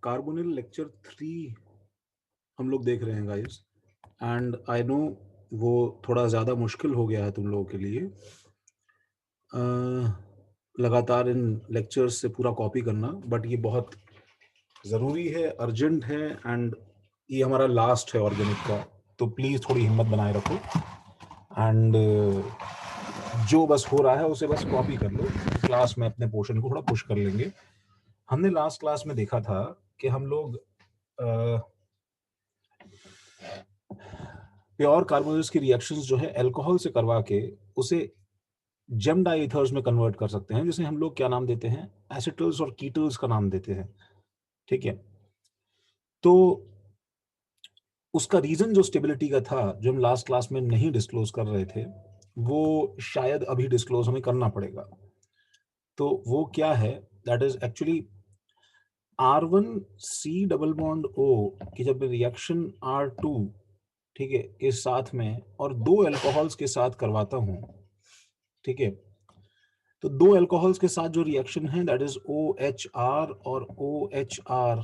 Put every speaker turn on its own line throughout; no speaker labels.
Carbonyl lecture 3 हम लोग देख रहे हैं गाइस, एंड आई नो वो थोड़ा ज़्यादा मुश्किल हो गया है तुम लोगों के लिए। लगातार इन लेक्चर्स से पूरा कॉपी करना, बट ये बहुत ज़रूरी है, अर्जेंट है, एंड ये हमारा लास्ट है ऑर्गेनिक का। तो प्लीज़ थोड़ी हिम्मत बनाए रखो, एंड जो बस हो रहा है उसे बस कॉपी कर लो। क्लास में अपने पोर्शन को थोड़ा पुश कर लेंगे। हमने लास्ट क्लास में देखा था कि हम लोग प्योर कार्बोनेट्स की रिएक्शंस जो है अल्कोहल से करवा के उसे जेम डाईथर्स में कन्वर्ट कर सकते हैं, जिसे हम लोग क्या नाम देते हैं, एसिटल्स और कीटल्स का नाम देते हैं। ठीक है, तो उसका रीजन जो स्टेबिलिटी का था, जो हम लास्ट क्लास में नहीं डिस्क्लोज कर रहे थे, वो शायद अभी डिस्क्लोज हमें करना पड़ेगा। तो वो क्या है, that is actually R1C double bond O की जब रिएक्शन R2, ठीक है, के साथ में और दो अल्कोहल्स के साथ करवाता हूं, ठीक है, तो दो अल्कोहल्स के साथ जो रिएक्शन है दैट इज OHR और OHR,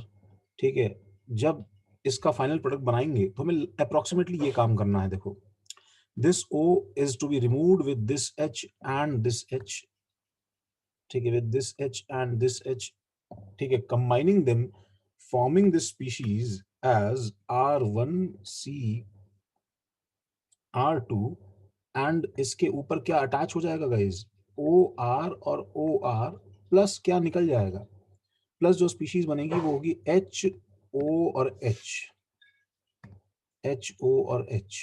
ठीक है, जब इसका फाइनल प्रोडक्ट बनाएंगे तो हमें अप्रोक्सीमेटली ये काम करना है। देखो, this O is to be removed with this H and this H, ठीक है, with this H and this H, ठीक है, combining them forming this species as R1C R2, and इसके ऊपर क्या अटैच हो जाएगा गाइज, OR और OR प्लस क्या निकल जाएगा, प्लस जो स्पीशीज बनेगी वो होगी HO और HO और H।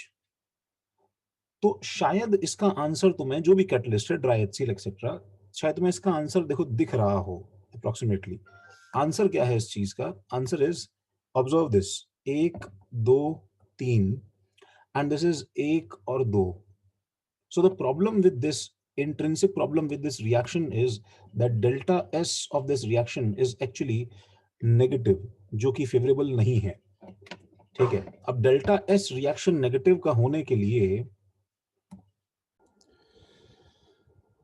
तो शायद इसका आंसर तुम्हें, जो भी कैटलिस्ट है, ड्राई HCl एक्सेट्रा, शायद तुम्हें इसका आंसर देखो दिख रहा हो अप्रोक्सीमेटली। आंसर क्या है इस चीज का, आंसर इज, ऑब्जर्व दिस, एक, दो, तीन, एंड दिस इज एक और दो। So the problem with this, intrinsic problem with this reaction is that delta S of this reaction is actually negative, जो कि फेवरेबल नहीं है। ठीक है, अब डेल्टा S रिएक्शन नेगेटिव का होने के लिए,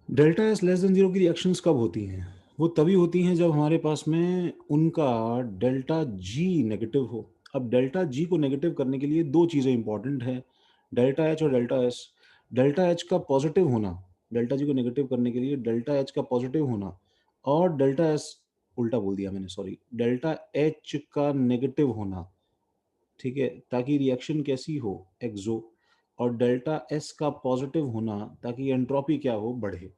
delta S less than zero की रिएक्शंस कब होती हैं, वो तभी होती हैं जब हमारे पास में उनका डेल्टा G नेगेटिव हो। अब डेल्टा G को नेगेटिव करने के लिए दो चीज़ें इंपॉर्टेंट है, डेल्टा H और डेल्टा S। डेल्टा H का पॉजिटिव होना, डेल्टा G को नेगेटिव करने के लिए डेल्टा H का पॉजिटिव होना, और डेल्टा S, उल्टा बोल दिया मैंने, सॉरी, डेल्टा H का नेगेटिव होना, ठीक है, ताकि रिएक्शन कैसी हो, एक्सो, और डेल्टा S का पॉजिटिव होना ताकि एंट्रोपी क्या हो, बढ़े।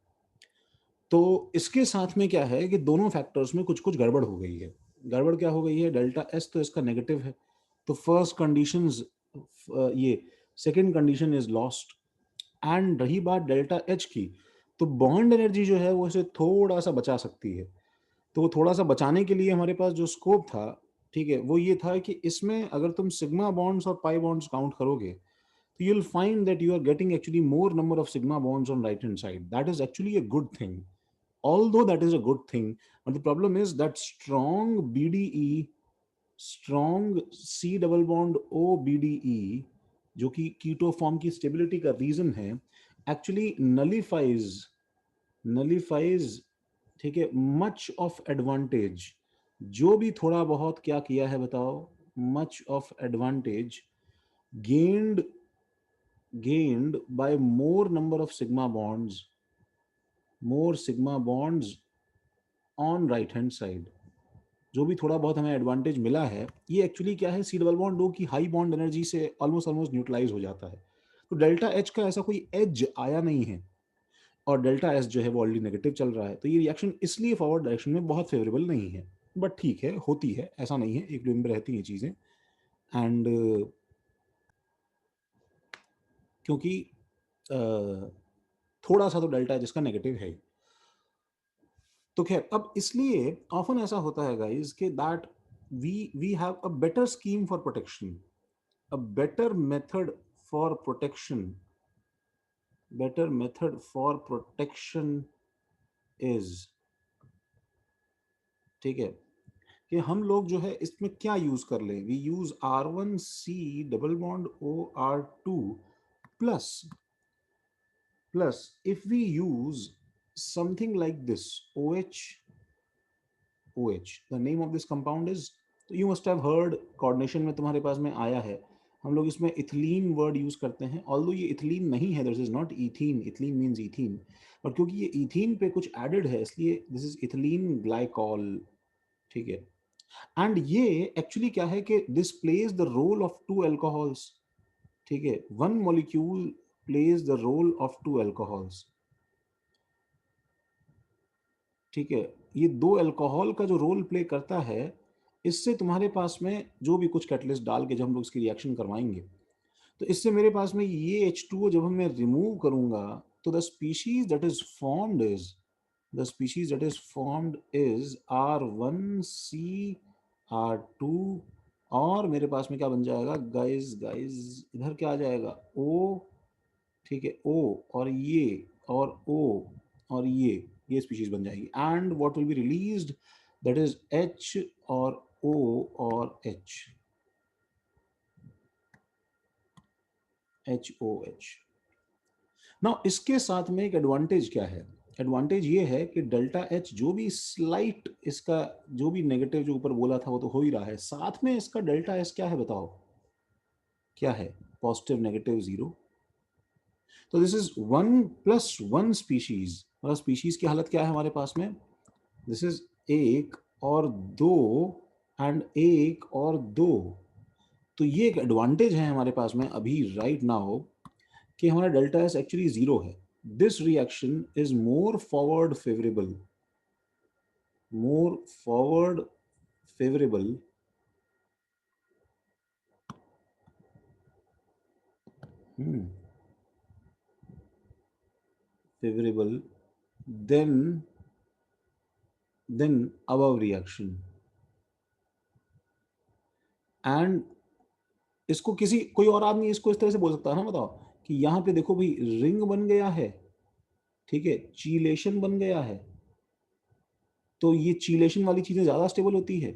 तो इसके साथ में क्या है कि दोनों फैक्टर्स में कुछ कुछ गड़बड़ हो गई है। गड़बड़ क्या हो गई है, डेल्टा एस तो इसका नेगेटिव है, तो फर्स्ट कंडीशंस, ये second condition is lost. And रही बात डेल्टा एच की, तो बॉन्ड एनर्जी जो है वो इसे थोड़ा सा बचा सकती है। तो वो थोड़ा सा बचाने के लिए हमारे पास जो स्कोप था, ठीक है, वो ये था कि इसमें अगर तुम सिग्मा बॉन्ड्स और पाई बॉन्ड्स काउंट करोगे, तो you'll find that you are getting actually more number of sigma bonds on right hand side. That is actually a good thing, although that is a good thing, but the problem is that strong BDE, strong C double bond O BDE, जो कि कीटो form की stability का reason है, actually नलिफाइज, ठीक है, much of advantage, जो भी थोड़ा बहुत क्या किया है बताओ, much of advantage gained gained by more number of sigma bonds, more sigma bonds on right hand side। जो भी थोड़ा बहुत हमें एडवांटेज मिला है, ये एक्चुअली क्या है, सी डबल बॉन्ड दो की हाई बॉन्ड एनर्जी से ऑलमोस्ट ऑलमोस्ट न्यूट्रलाइज हो जाता है। तो डेल्टा एच का ऐसा कोई एज आया नहीं है, और डेल्टा एस जो है वो ऑलरेडी नेगेटिव चल रहा है, तो ये रिएक्शन इसलिए फॉरवर्ड डायरेक्शन में बहुत फेवरेबल नहीं है। बट ठीक है, होती है, ऐसा नहीं है, एक में रहती हैं चीज़ें। एंड क्योंकि थोड़ा सा तो डेल्टा जिसका नेगेटिव है। तो खैर, अब इसलिए ऑफन ऐसा होता है गाइस कि that we have a better scheme for protection, a better method for protection, better method for protection is, ठीक है, कि हम लोग जो है इसमें क्या यूज कर लें, we use R1C double bond OR2 plus, if we use something like this OH OH. The name of this compound is, you must have heard, coordination में तुम्हारे पास में आया है, हम लोग इसमें इथिलीन वर्ड यूज करते हैं, ऑल्दो ये इथिलीन नहीं है, this is not ethene, ethylene means ethene, और क्योंकि ये इथीन पे कुछ एडेड है इसलिए दिस इज इथिलीन ग्लाइकॉल, ठीक है। एंड ये एक्चुअली क्या है कि this plays the role of two alcohols, ठीक है, one molecule plays the role of two alcohols, ठीक है, ये दो अल्कोहल का जो रोल प्ले करता है, इससे तुम्हारे पास में जो भी कुछ कैटलिस्ट डाल के जब हम लोग इसकी रिएक्शन करवाएंगे, तो इससे मेरे पास में ये H2O जब मैं रिमूव करूंगा, तो the species that is formed is, the species that is formed is R1CR2, और मेरे पास में क्या बन जाएगा गाइस, गाइस इधर क्या आ जाएगा O, ठीक है, O और ये और O और ये स्पीशीज बन जाएगी, and what will be released that is H और O और HOH। नाउ इसके साथ में एक एडवांटेज क्या है, एडवांटेज ये है कि डेल्टा H जो भी स्लाइट इसका जो भी नेगेटिव जो ऊपर बोला था वो तो हो ही रहा है, साथ में इसका डेल्टा S क्या है बताओ, क्या है, पॉजिटिव नेगेटिव जीरो, तो दिस इज 1+1 स्पीशीज, मतलब स्पीशीज की हालत क्या है हमारे पास में, दिस इज एक और दो एंड एक और दो, तो ये एक एडवांटेज है हमारे पास में अभी राइट नाउ कि हमारा डेल्टा एस एक्चुअली जीरो है, this reaction is more forward favourable, more forward favourable, favourable then above reaction, and इसको किसी कोई और आदमी इसको इस तरह से बोल सकता है ना, बताओ कि यहाँ पे देखो भाई रिंग बन गया है, ठीक है, चीलेशन बन गया है, तो ये चीलेशन वाली चीजें ज्यादा स्टेबल होती है,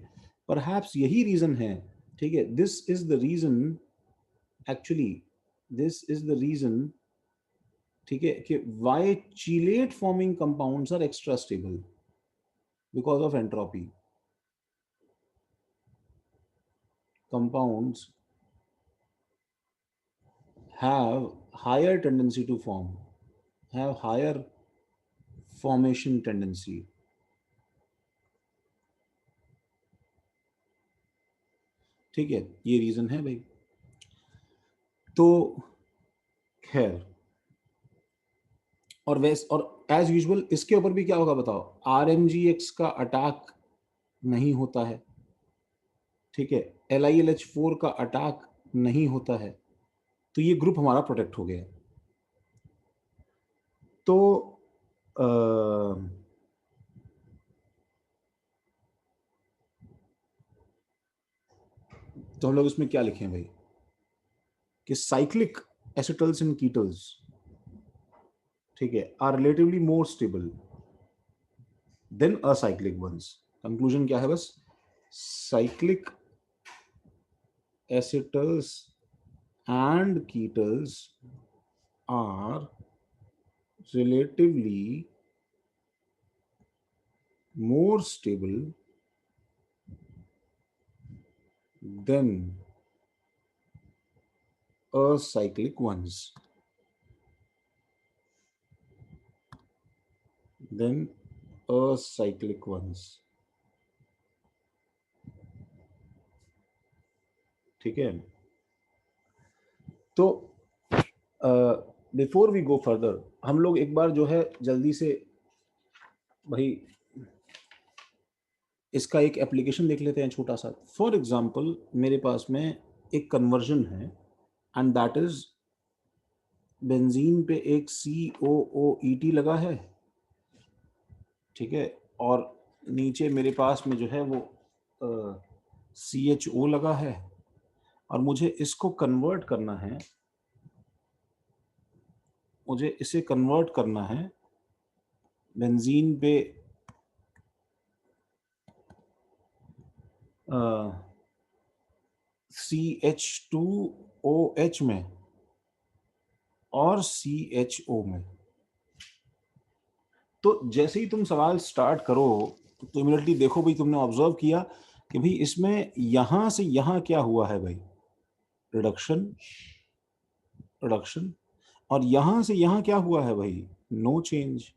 परहैप्स यही रीजन है, ठीक है, this is the reason, actually this is the reason, ठीक है, कि why chelate forming compounds are extra stable because of entropy, compounds have higher tendency to form, have higher formation tendency, ठीक है, ये रीजन है भाई। तो खैर, और वैस और एज यूजुअल इसके ऊपर भी क्या होगा बताओ, RMGX का अटैक नहीं होता है, ठीक है, LiLH4 का अटैक नहीं होता है, तो ये ग्रुप हमारा प्रोटेक्ट हो गया। तो आ, तो हम लोग इसमें क्या लिखें भाई कि साइक्लिक एसिटल्स एंड कीटल्स, ठीक है, are relatively more stable than acyclic ones. Conclusion क्या है बस, cyclic acetals and ketals are relatively more stable than acyclic ones, than acyclic ones, ठीक है। तो बिफोर वी गो फर्दर, हम लोग एक बार जो है जल्दी से भाई इसका एक एप्लीकेशन देख लेते हैं छोटा सा। फॉर एग्जांपल मेरे पास में एक कन्वर्जन है एंड दैट इज बेंजीन पे एक COOET लगा है, ठीक है, और नीचे मेरे पास में जो है वो CHO लगा है, और मुझे इसको कन्वर्ट करना है, मुझे इसे कन्वर्ट करना है बेंजीन पे CH2OH में और CHO में। तो जैसे ही तुम सवाल स्टार्ट करो तो इमीडिएटली देखो भाई, तुमने ऑब्जर्व किया कि भाई इसमें यहां से यहां क्या हुआ है भाई, रिडक्शन, रिडक्शन, और यहां से यहां क्या हुआ है भाई, नो चेंज,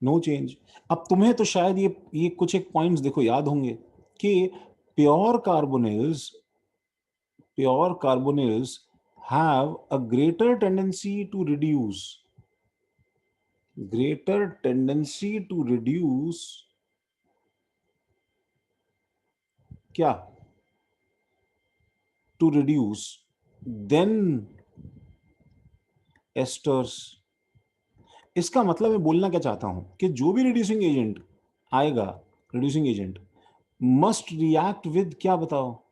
नो चेंज। अब तुम्हें तो शायद ये कुछ एक पॉइंट्स देखो याद होंगे कि pure carbonyls, pure carbonyls have a greater tendency to reduce, greater tendency to reduce क्या, to reduce then esters। इसका मतलब मैं बोलना क्या चाहता हूं कि जो भी रिड्यूसिंग एजेंट आएगा, reducing agent must react with क्या, बताओ,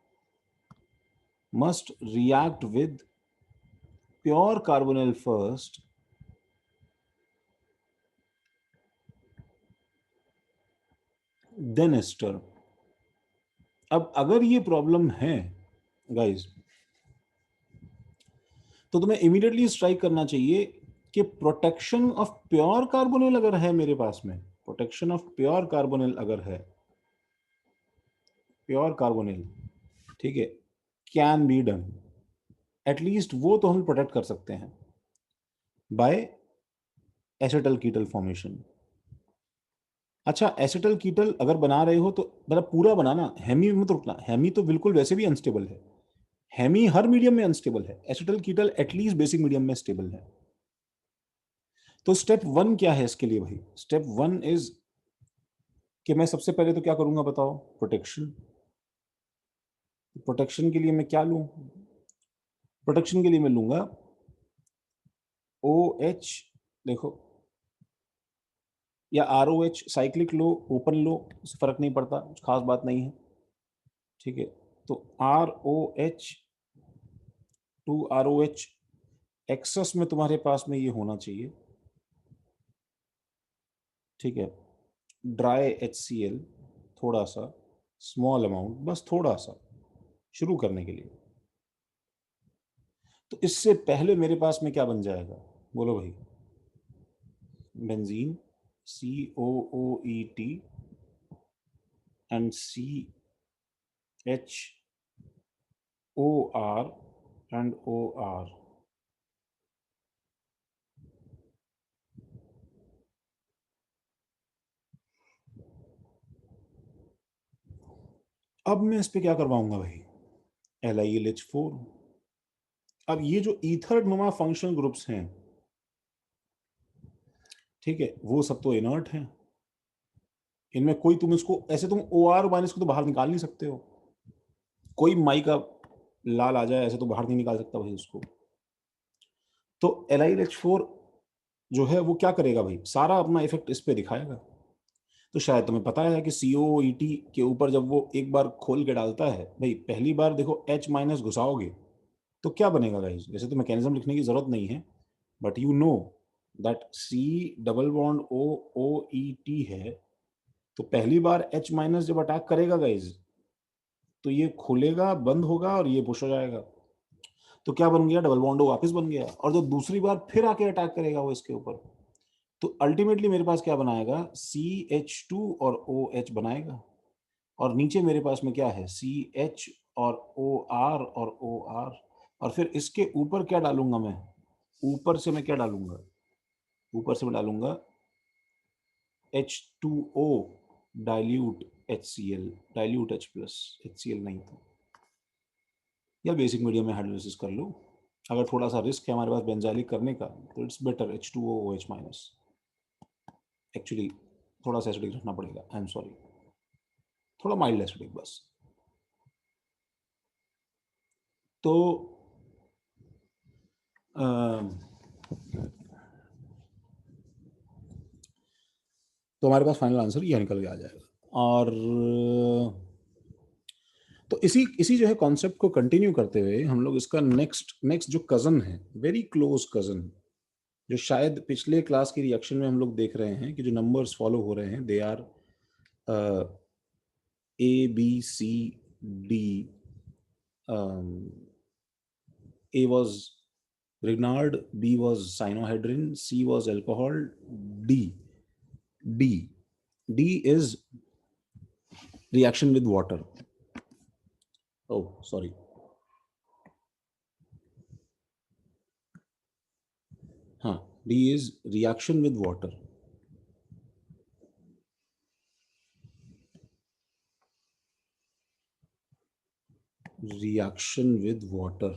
must react with pure carbonyl first, then ester. अब अगर ये प्रॉब्लम है गाइस, तो तुम्हें इमीडिएटली स्ट्राइक करना चाहिए कि प्रोटेक्शन ऑफ प्योर कार्बोनिल अगर है मेरे पास में, प्रोटेक्शन ऑफ प्योर कार्बोनिल अगर है, प्योर कार्बोनिल, ठीक है, कैन बी डन, एटलीस्ट वो तो हम प्रोटेक्ट कर सकते हैं बाय एसिटल कीटल फॉर्मेशन। अच्छा, एसिटल कीटल अगर बना रहे हो तो मतलब पूरा बनाना, हेमी में मत रुकना, हेमी तो बिल्कुल वैसे भी अनस्टेबल है, हेमी हर मीडियम में अनस्टेबल है, एसिटल कीटल एटलीस्ट बेसिक मीडियम में स्टेबल है। तो स्टेप वन क्या है इसके लिए भाई, स्टेप वन इज कि मैं सबसे पहले तो क्या करूंगा बताओ, प्रोटेक्शन। प्रोटेक्शन के लिए मैं क्या लूं, प्रोटेक्शन के लिए मैं लूंगा ओ एच, देखो, या are O H, cyclic low, open लो, उससे फर्क नहीं पड़ता, कुछ खास बात नहीं है, ठीक है। तो R O H two R O H excess में तुम्हारे पास में ये होना चाहिए, ठीक है। ड्राई एच सी एल थोड़ा सा, स्मॉल अमाउंट, बस थोड़ा सा शुरू करने के लिए। तो इससे पहले मेरे पास में क्या बन जाएगा, बोलो भाई, benzene, C O O E T and C H O R and O R. अब मैं इस पे क्या करवाऊंगा भाई, LiLH4। अब ये जो ईथर नुमा फंक्शनल ग्रुप्स हैं, ठीक है, वो सब तो इनर्ट हैं, इनमें कोई, तुम इसको ऐसे तुम ओ आर माइनस को तो बाहर निकाल नहीं सकते हो, कोई माई का लाल आ जाए ऐसे तो बाहर नहीं निकाल सकता भाई उसको। तो LiLH4 जो है वो क्या करेगा भाई, सारा अपना इफेक्ट इस पे दिखाएगा। तो शायद तुम्हें पता है कि COET के ऊपर जब वो एक बार खोल के डालता है भाई, पहली बार देखो H माइनस घुसाओगे तो क्या बनेगा गाइस, वैसे तो मैकेनिज्म लिखने की जरूरत नहीं है, but you know that C double bond O O E T है। तो पहली बार H माइनस जब अटैक करेगा गाइस, तो ये खुलेगा, बंद होगा और ये पुश हो जाएगा। तो क्या बन गया, डबल बॉन्ड वापस बन गया, और जो दूसरी बार फिर आके अटैक करेगा वो इसके ऊपर, तो अल्टीमेटली मेरे पास क्या बनाएगा, CH2 और OH बनाएगा। और नीचे मेरे पास में क्या है, CH और OR और OR। और फिर इसके ऊपर क्या डालूंगा मैं, ऊपर से मैं क्या डालूंगा, ऊपर से मैं डालूंगा H2O dilute HCl, dilute H plus, HCl नहीं तो, या बेसिक मीडियम में हाइड्रोलिसिस कर लो। अगर थोड़ा सा रिस्क है हमारे पास बेंजाइलिक करने का तो it's better H2O OH minus. Actually थोड़ा सा एसिडिक रखना पड़ेगा, आई एम सॉरी, थोड़ा माइल्ड एसिडिक बस। तो तो हमारे पास फाइनल आंसर यह निकल के आ जाएगा। और तो इसी इसी जो है कॉन्सेप्ट को कंटिन्यू करते हुए हम लोग इसका नेक्स्ट नेक्स्ट जो कजन है, वेरी क्लोज कजन, जो शायद पिछले क्लास की रिएक्शन में हम लोग देख रहे हैं कि जो नंबर्स फॉलो हो रहे हैं they are A B C D। A was Grignard, B was cyanohydrin, C was alcohol, D, D. D is reaction with water. Oh, sorry. हाँ, D is reaction with water. Reaction with water.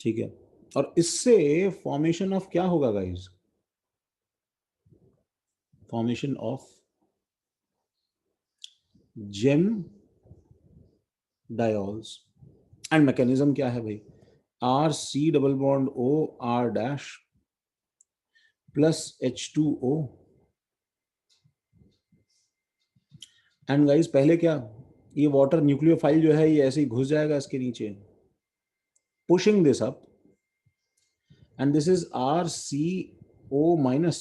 ठीक है, और इससे formation of क्या होगा guys? Formation of gem diols. And mechanism क्या है भाई? R C double bond O R dash plus H2O। And guys पहले क्या, ये वाटर न्यूक्लियोफाइल जो है ये ऐसे ही घुस जाएगा इसके नीचे, pushing this up, and this is RCO minus,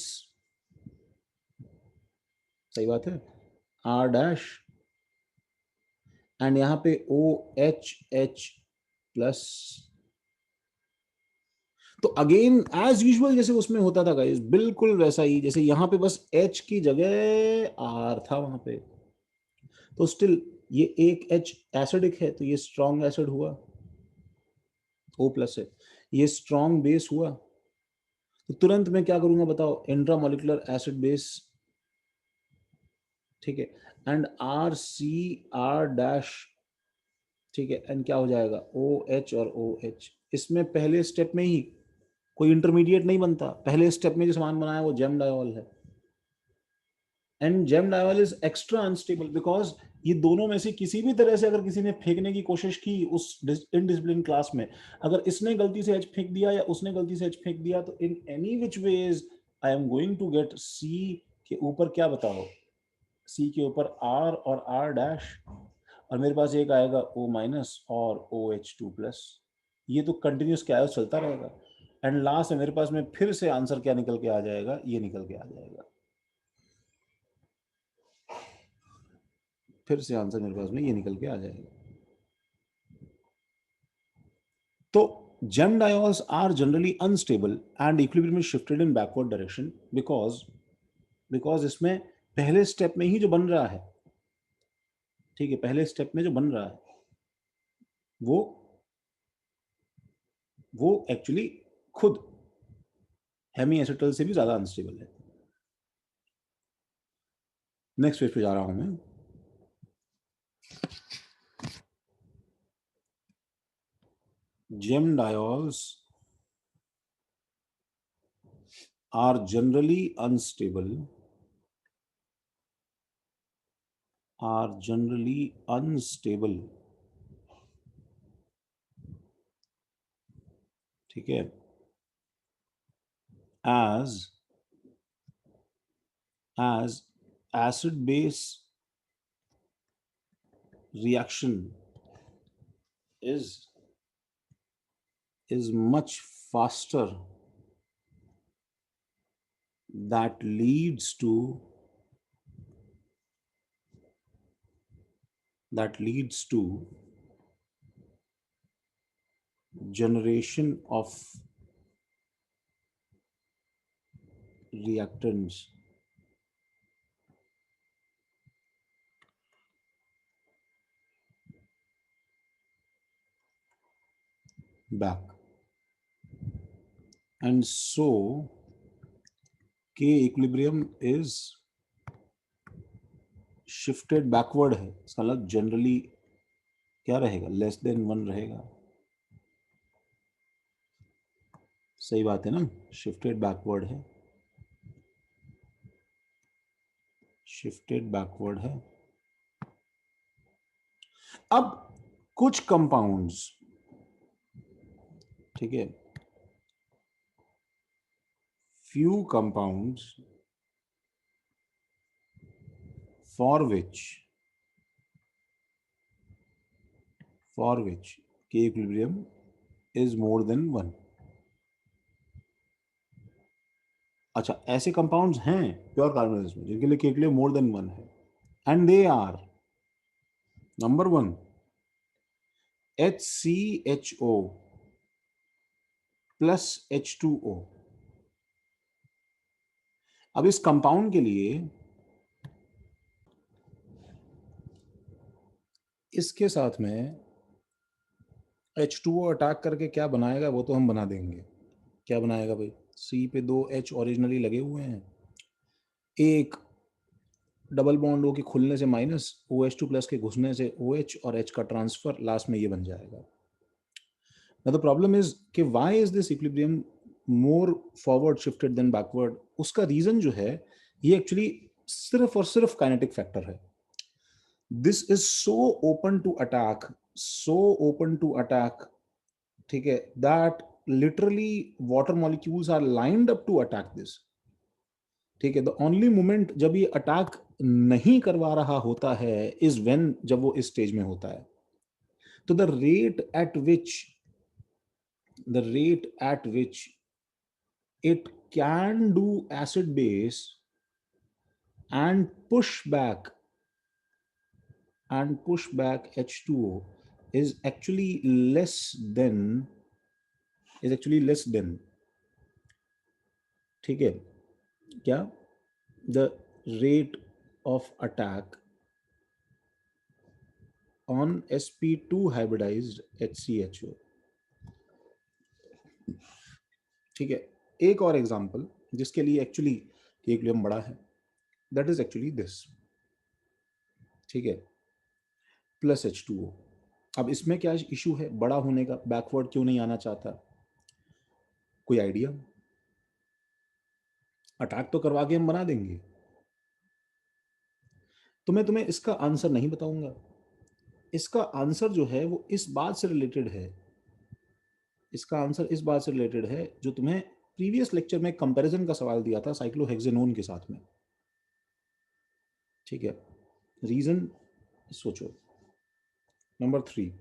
सही बात है, R डैश, एंड यहां पे OH प्लस। तो अगेन एज यूजुअल जैसे उसमें होता था गाइस, बिल्कुल वैसा ही, जैसे यहाँ पे बस H की जगह R था वहां पे, तो स्टिल ये एक H एसिडिक है तो ये स्ट्रॉन्ग एसिड हुआ, O प्लस है, ये स्ट्रॉन्ग बेस हुआ। तो तुरंत मैं क्या करूंगा बताओ, इंट्रामोलिकुलर एसिड बेस, ठीक है, एंड RCR डैश, ठीक है, एंड क्या हो जाएगा OH और OH। इसमें पहले स्टेप में ही कोई इंटरमीडिएट नहीं बनता, पहले स्टेप में जो सामान बनाया वो जेम डायोल है, and gem diol is extra unstable because ये दोनों में से किसी भी तरह से अगर किसी ने फेंकने की कोशिश की उस इनडिसिप्लिन क्लास में, अगर इसने गलती से H फेंक दिया या उसने गलती से H फेंक दिया, तो in any which ways I am going to get C के ऊपर क्या बताओ, C के ऊपर R और R डैश, और मेरे पास एक आएगा O माइनस और OH2 प्लस। ये तो कंटिन्यूस क्या चलता रहेगा, एंड लास्ट में मेरे पास में फिर से आंसर क्या निकल के आ जाएगा, ये निकल के आ जाएगा, फिर से आंसर मेरे पास में ये निकल के आ जाएगा। तो gem diols are generally unstable and equilibrium is shifted in backward direction because इसमें पहले स्टेप में ही जो बन रहा है, ठीक है, पहले स्टेप में जो बन रहा है वो एक्चुअली खुद हेमी एसिटल से भी ज्यादा अनस्टेबल है। नेक्स्ट पेज पे जा रहा हूं मैं। gem diols are generally unstable, ठीक है, as acid base reaction is much faster, that leads to generation of reactants back, and so K equilibrium is shifted backward है, इसका मतलब जनरली क्या रहेगा, लेस देन 1 रहेगा, सही बात है ना, शिफ्टेड बैकवर्ड है, शिफ्टेड बैकवर्ड है। अब कुछ कंपाउंड्स, ठीक है, few compounds for which K equilibrium is more than 1, अच्छा, ऐसे कंपाउंड्स हैं प्योर कार्बोनेसिस में जिनके लिए केके मोर देन वन है, and they are number one HCHO plus H2O। अब इस कंपाउंड के लिए इसके साथ में H2O अटैक करके क्या बनाएगा वो तो हम बना देंगे। क्या बनाएगा भाई? C पे 2 H ओरिजिनली लगे हुए हैं, एक डबल बॉन्ड O के खुलने से माइनस, OH2 प्लस के घुसने से OH और H का ट्रांसफर, लास्ट में ये बन जाएगा। Now the problem is कि why is this equilibrium more forward shifted than backward? उसका रीजन जो है ये एक्चुअली सिर्फ और सिर्फ काइनेटिक फैक्टर है। This is so open to attack, so open to attack, ठीक है, that literally water molecules are lined up to attack this। ठीक है, द ओनली मोमेंट जब ये अटैक नहीं करवा रहा होता है इज व्हेन, जब वो इस स्टेज में होता है। तो the rate at which it can do acid base and push back H2O is actually less than ठीक है क्या, the rate of attack on sp2 hybridized HCHO। ठीक है, एक और एग्जांपल जिसके लिए एक्चुअली इक्विलिब्रियम बड़ा है, दैट इज एक्चुअली दिस। ठीक है, प्लस H2O। अब इसमें क्या इशू है बड़ा होने का, बैकवर्ड क्यों नहीं आना चाहता? कोई आइडिया? अटैक तो करवा के हम बना देंगे। तो मैं तुम्हें इसका आंसर नहीं बताऊंगा। इसका आंसर जो है वो इस बात से रिलेटेड है, इसका आंसर इस बात से रिलेटेड है जो तुम्हें प्रीवियस लेक्चर में कंपैरिजन का सवाल दिया था साइक्लोहेक्सेनोन के साथ में। ठीक है, रीजन सोचो, नंबर 3,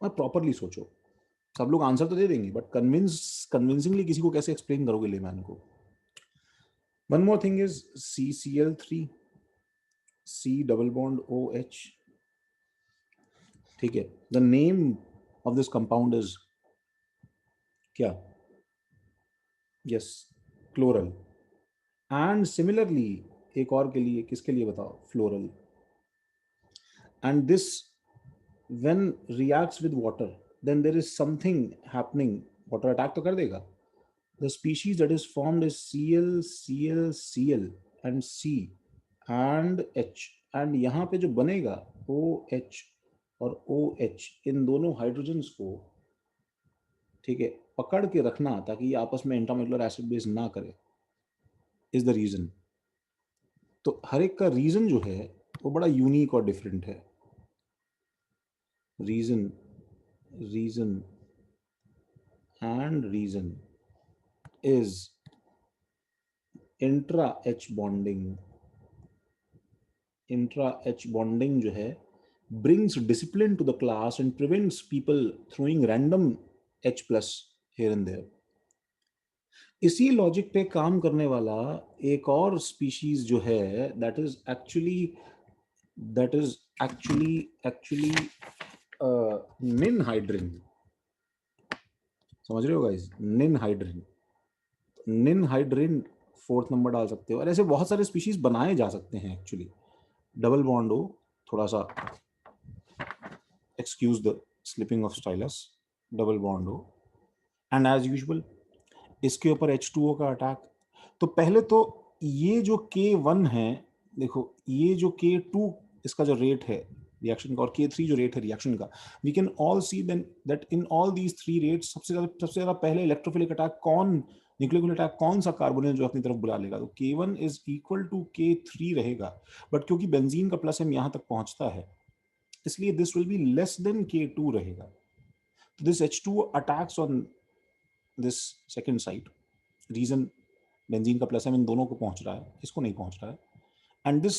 और प्रॉपरली सोचो। सब लोग आंसर तो दे देंगे बट कन्विंसिंगली किसी को कैसे एक्सप्लेन करोगे लेमैन को? One more thing is CCl3 C double bond OH। ठीक है, the name of this compound is क्या? Yes, chloral. एंड सिमिलरली एक और के लिए, किसके लिए बताओ? Fluoral. And this when reacts with water then there is something happening, water attack तो कर देगा। the species that is formed is Cl and C and H, and यहाँ पे जो बनेगा OH और OH, इन दोनों हाइड्रोजन्स को, ठीक है, पकड़ के रखना ताकि ये आपस में इंट्रामोलर एसिड बेस ना करे, इज द रीजन। तो हर एक का रीजन जो है वो बड़ा यूनिक और डिफरेंट है। Reason reason is intra H bonding जो है brings discipline to the class and prevents people throwing random H plus here and there। इसी लॉजिक पे काम करने वाला एक और स्पीशीज जो है दैट इज एक्चुअली निनहाइड्रिन। समझ रहे हो गाइस? निनहाइड्रिन फोर्थ नंबर डाल सकते हो, और ऐसे बहुत सारे स्पीशीज बनाए जा सकते हैं एक्चुअली। डबल बॉन्ड हो, थोड़ा सा excuse the slipping of stylus, double bond हो, एंड एज यूजुअल इसके ऊपर H2O का अटैक। तो पहले तो ये जो K1 है, देखो ये जो K2 इसका जो रेट है रिएक्शन का, और K3 जो रेट है रिएक्शन का, we can all see then that in all these 3 rates सबसे ज्यादा पहले इलेक्ट्रोफिलिक अटैक कौन, न्यूक्लियोफिलिक अटैक कौन सा कार्बोनेट जो अपनी तरफ बुला लेगा? तो K1 is equal to K3 रहेगा, बट क्योंकि बेंजीन का प्लस एम यहां तक पहुंचता है इसलिए this will be less than K2 रहेगा। तो this H2O attacks on this second side, reason benzene का प्लस एम इन दोनों को पहुंच रहा है, इसको नहीं पहुंच रहा है, and this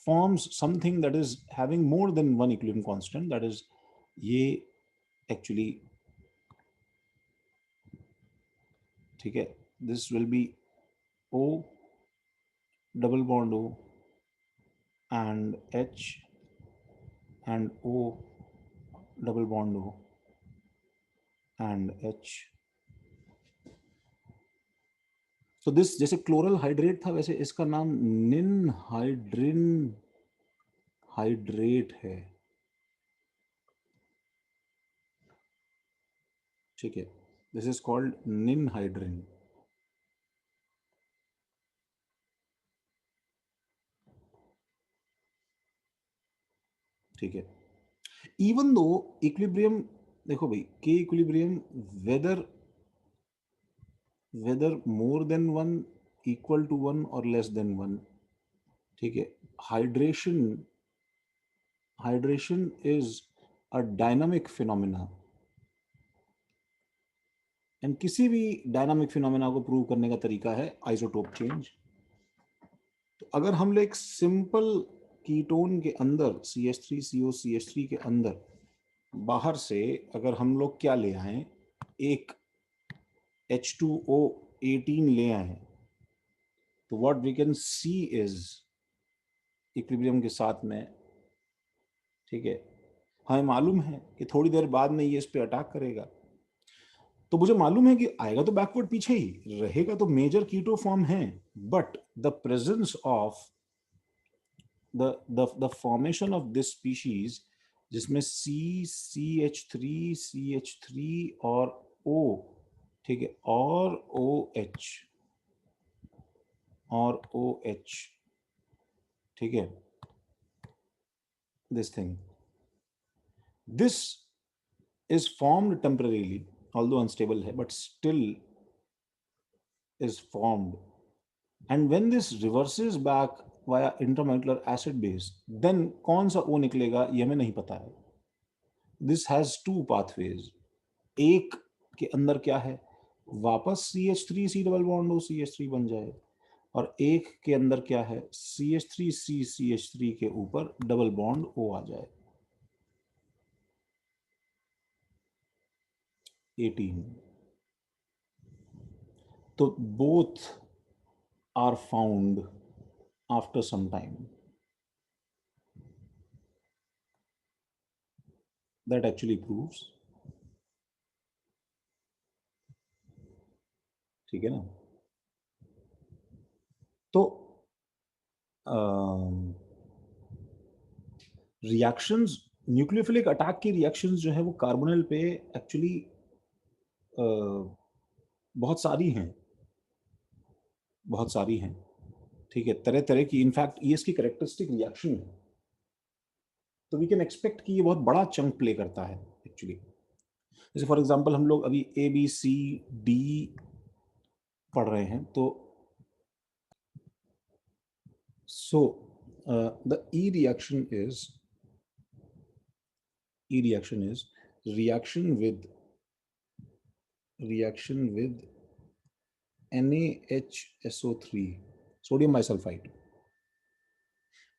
forms something that is having more than one equilibrium constant, that is ये एक्चुअली, ठीक है, this will B O double bond O and H and O double bond O and H. तो this जैसे chloral hydrate था वैसे इसका नाम निन हाइड्रिन हाइड्रेट है। ठीक है, this is called ninhydrin. ठीक है, इवन दो इक्विलिब्रियम, देखो भाई के equilibrium whether whether more than one, equal to one और लेस देन वन। ठीक है, hydration hydration is a dynamic phenomena, and किसी भी डायनामिक फिनोमेना को प्रूव करने का तरीका है आइसोटोप चेंज। तो अगर हम लोग एक सिंपल कीटोन के अंदर CH3COCH3 के अंदर बाहर से अगर हम लोग क्या ले आए, एक H2O18 ले आए, तो what we can see is equilibrium के साथ में, ठीक है, हमें मालूम है कि थोड़ी देर बाद में ये इस पे अटैक करेगा, तो मुझे मालूम है कि आएगा तो बैकवर्ड पीछे ही रहेगा, तो मेजर कीटो फॉर्म है, but the presence of the formation of this species जिसमें CH3 और O, ठीक है, और OH, ठीक है, this thing, this is formed temporarily, although unstable है, but still is formed, and when this reverses back via intermolecular acid base, then कौन सा O निकलेगा ये हमें नहीं पता है। This has two pathways, एक के अंदर क्या है, वापस CH3C double bond O CH3 बन जाए, और एक के अंदर क्या है, CH3C CH3 के ऊपर डबल बॉन्ड O आ जाए, 18। तो both are found after some time, that actually proves, ठीक है ना। तो रिएक्शंस, न्यूक्लियोफिलिक अटैक की रिएक्शंस जो है वो कार्बोनिल पे एक्चुअली बहुत सारी हैं, बहुत सारी हैं, ठीक है, तरह तरह की, इनफैक्ट ये इसकी कैरेक्टरिस्टिक रिएक्शन है, तो वी कैन एक्सपेक्ट कि ये बहुत बड़ा चंक प्ले करता है एक्चुअली। जैसे फॉर एग्जांपल हम लोग अभी ABCD पढ़ रहे हैं, तो so the E reaction is reaction with NaHSO3, sodium bisulfite,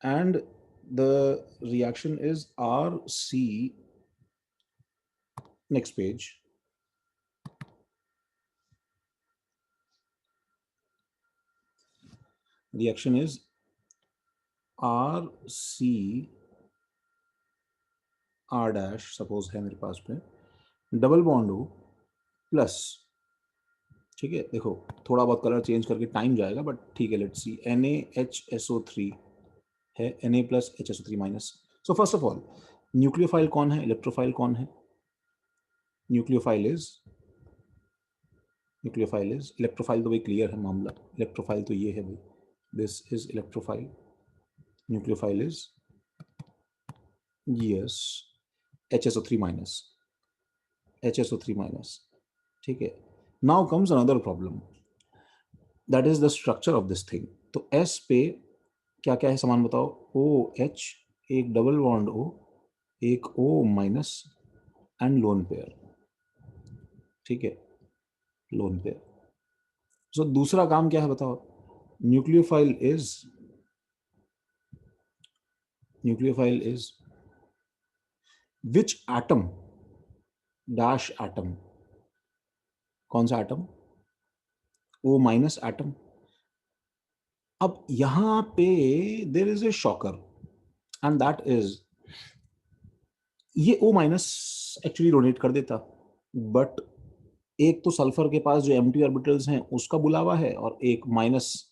and the reaction is RC, next page, reaction is RC R dash, suppose है मेरे पास में, डबल बॉन्ड O प्लस, ठीक है, देखो थोड़ा बहुत कलर चेंज करके टाइम जाएगा, बट ठीक है, लेट्स सी, NaHSO3 है, Na plus HSO3 minus. So first of all, nucleophile कौन है, इलेक्ट्रोफाइल कौन है? न्यूक्लियोफाइल इज इलेक्ट्रोफाइल तो भाई क्लियर है मामला, इलेक्ट्रोफाइल तो ये है भाई, this is electrophile, nucleophile is yes HSO3 minus, ठीक है। Now comes another problem, that is the structure of this thing. तो S पे क्या क्या है समान बताओ, OH, एक डबल बॉन्ड O, एक O minus and lone pair, ठीक है, लोन पेयर। सो दूसरा काम क्या है बताओ, nucleophile is which atom dash atom, कौन सा एटम, O माइनस एटम, अब यहां पे there is a shocker, and that is ये O माइनस एक्चुअली डोनेट कर देता, बट एक तो सल्फर के पास जो एम्प्टी ऑर्बिटल्स हैं उसका बुलावा है, और एक माइनस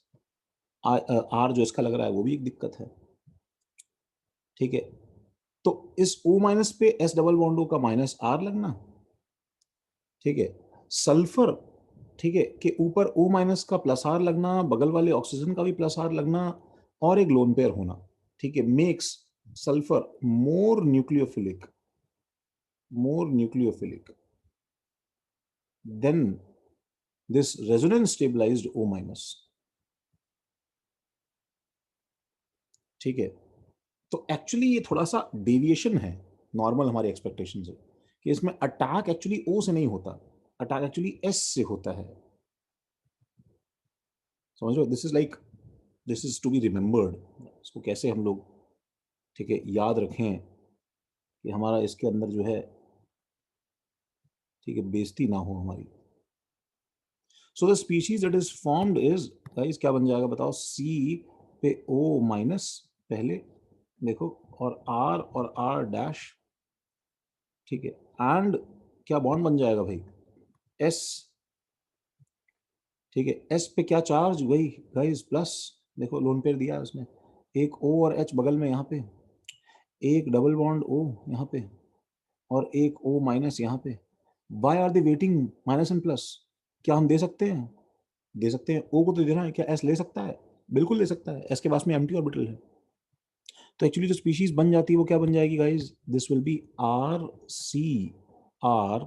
आर जो इसका लग रहा है वो भी एक दिक्कत है। ठीक है, तो इस O माइनस पे S डबल बॉन्ड O का माइनस आर लगना, ठीक है, सल्फर, ठीक है, के ऊपर O माइनस का प्लस आर लगना, बगल वाले ऑक्सीजन का भी प्लस आर लगना, और एक लोन पेयर होना, ठीक है, makes sulphur more nucleophilic than this resonance stabilised O minus. ठीक है, तो एक्चुअली ये थोड़ा सा डेविएशन है नॉर्मल हमारे एक्सपेक्टेशन से, कि इसमें अटैक एक्चुअली O से नहीं होता, अटैक एक्चुअली S से होता है। समझ लो, this is like, this is to be remembered, इसको कैसे हम लोग, ठीक है, याद रखें कि हमारा इसके अंदर जो है, ठीक है, बेइज्जती ना हो हमारी। So the species that is formed is, guys क्या बन जाएगा बताओ, C पे O माइनस पहले, देखो, और R डैश, ठीक है, एंड क्या बॉन्ड बन जाएगा भाई, S, ठीक है, S पे क्या चार्ज, वही गाइस प्लस, देखो लोन पेयर दिया है उसने, एक O और H बगल में यहाँ पे, एक डबल बॉन्ड O यहाँ पे, और एक O माइनस यहाँ पे। Why are they waiting minus and plus, क्या हम दे सकते हैं, दे सकते हैं, O को तो देना है, क्या S ले सकता है, बिल्कुल ले सकता है, S के पास में एम्प्टी ऑर्बिटल है। तो एक्चुअली जो स्पीशीज बन जाती है वो क्या बन जाएगी guys, this will B RCR,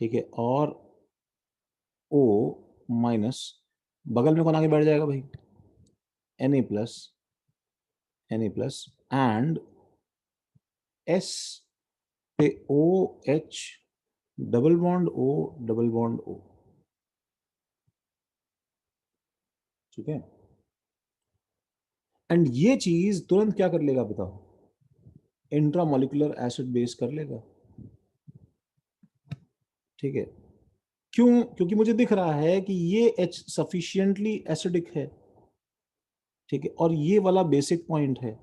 ठीक है, और O माइनस, बगल में कौन आगे बैठ जाएगा भाई, Na प्लस, एंड S पे OH डबल बॉन्ड O, ठीक है, एंड ये चीज तुरंत क्या कर लेगा बताओ, इंट्रामोलिकुलर एसिड बेस कर लेगा। ठीक है, क्यों, क्योंकि मुझे दिख रहा है कि ये H सफिशिएंटली एसिडिक है, ठीक है, और ये वाला बेसिक पॉइंट है,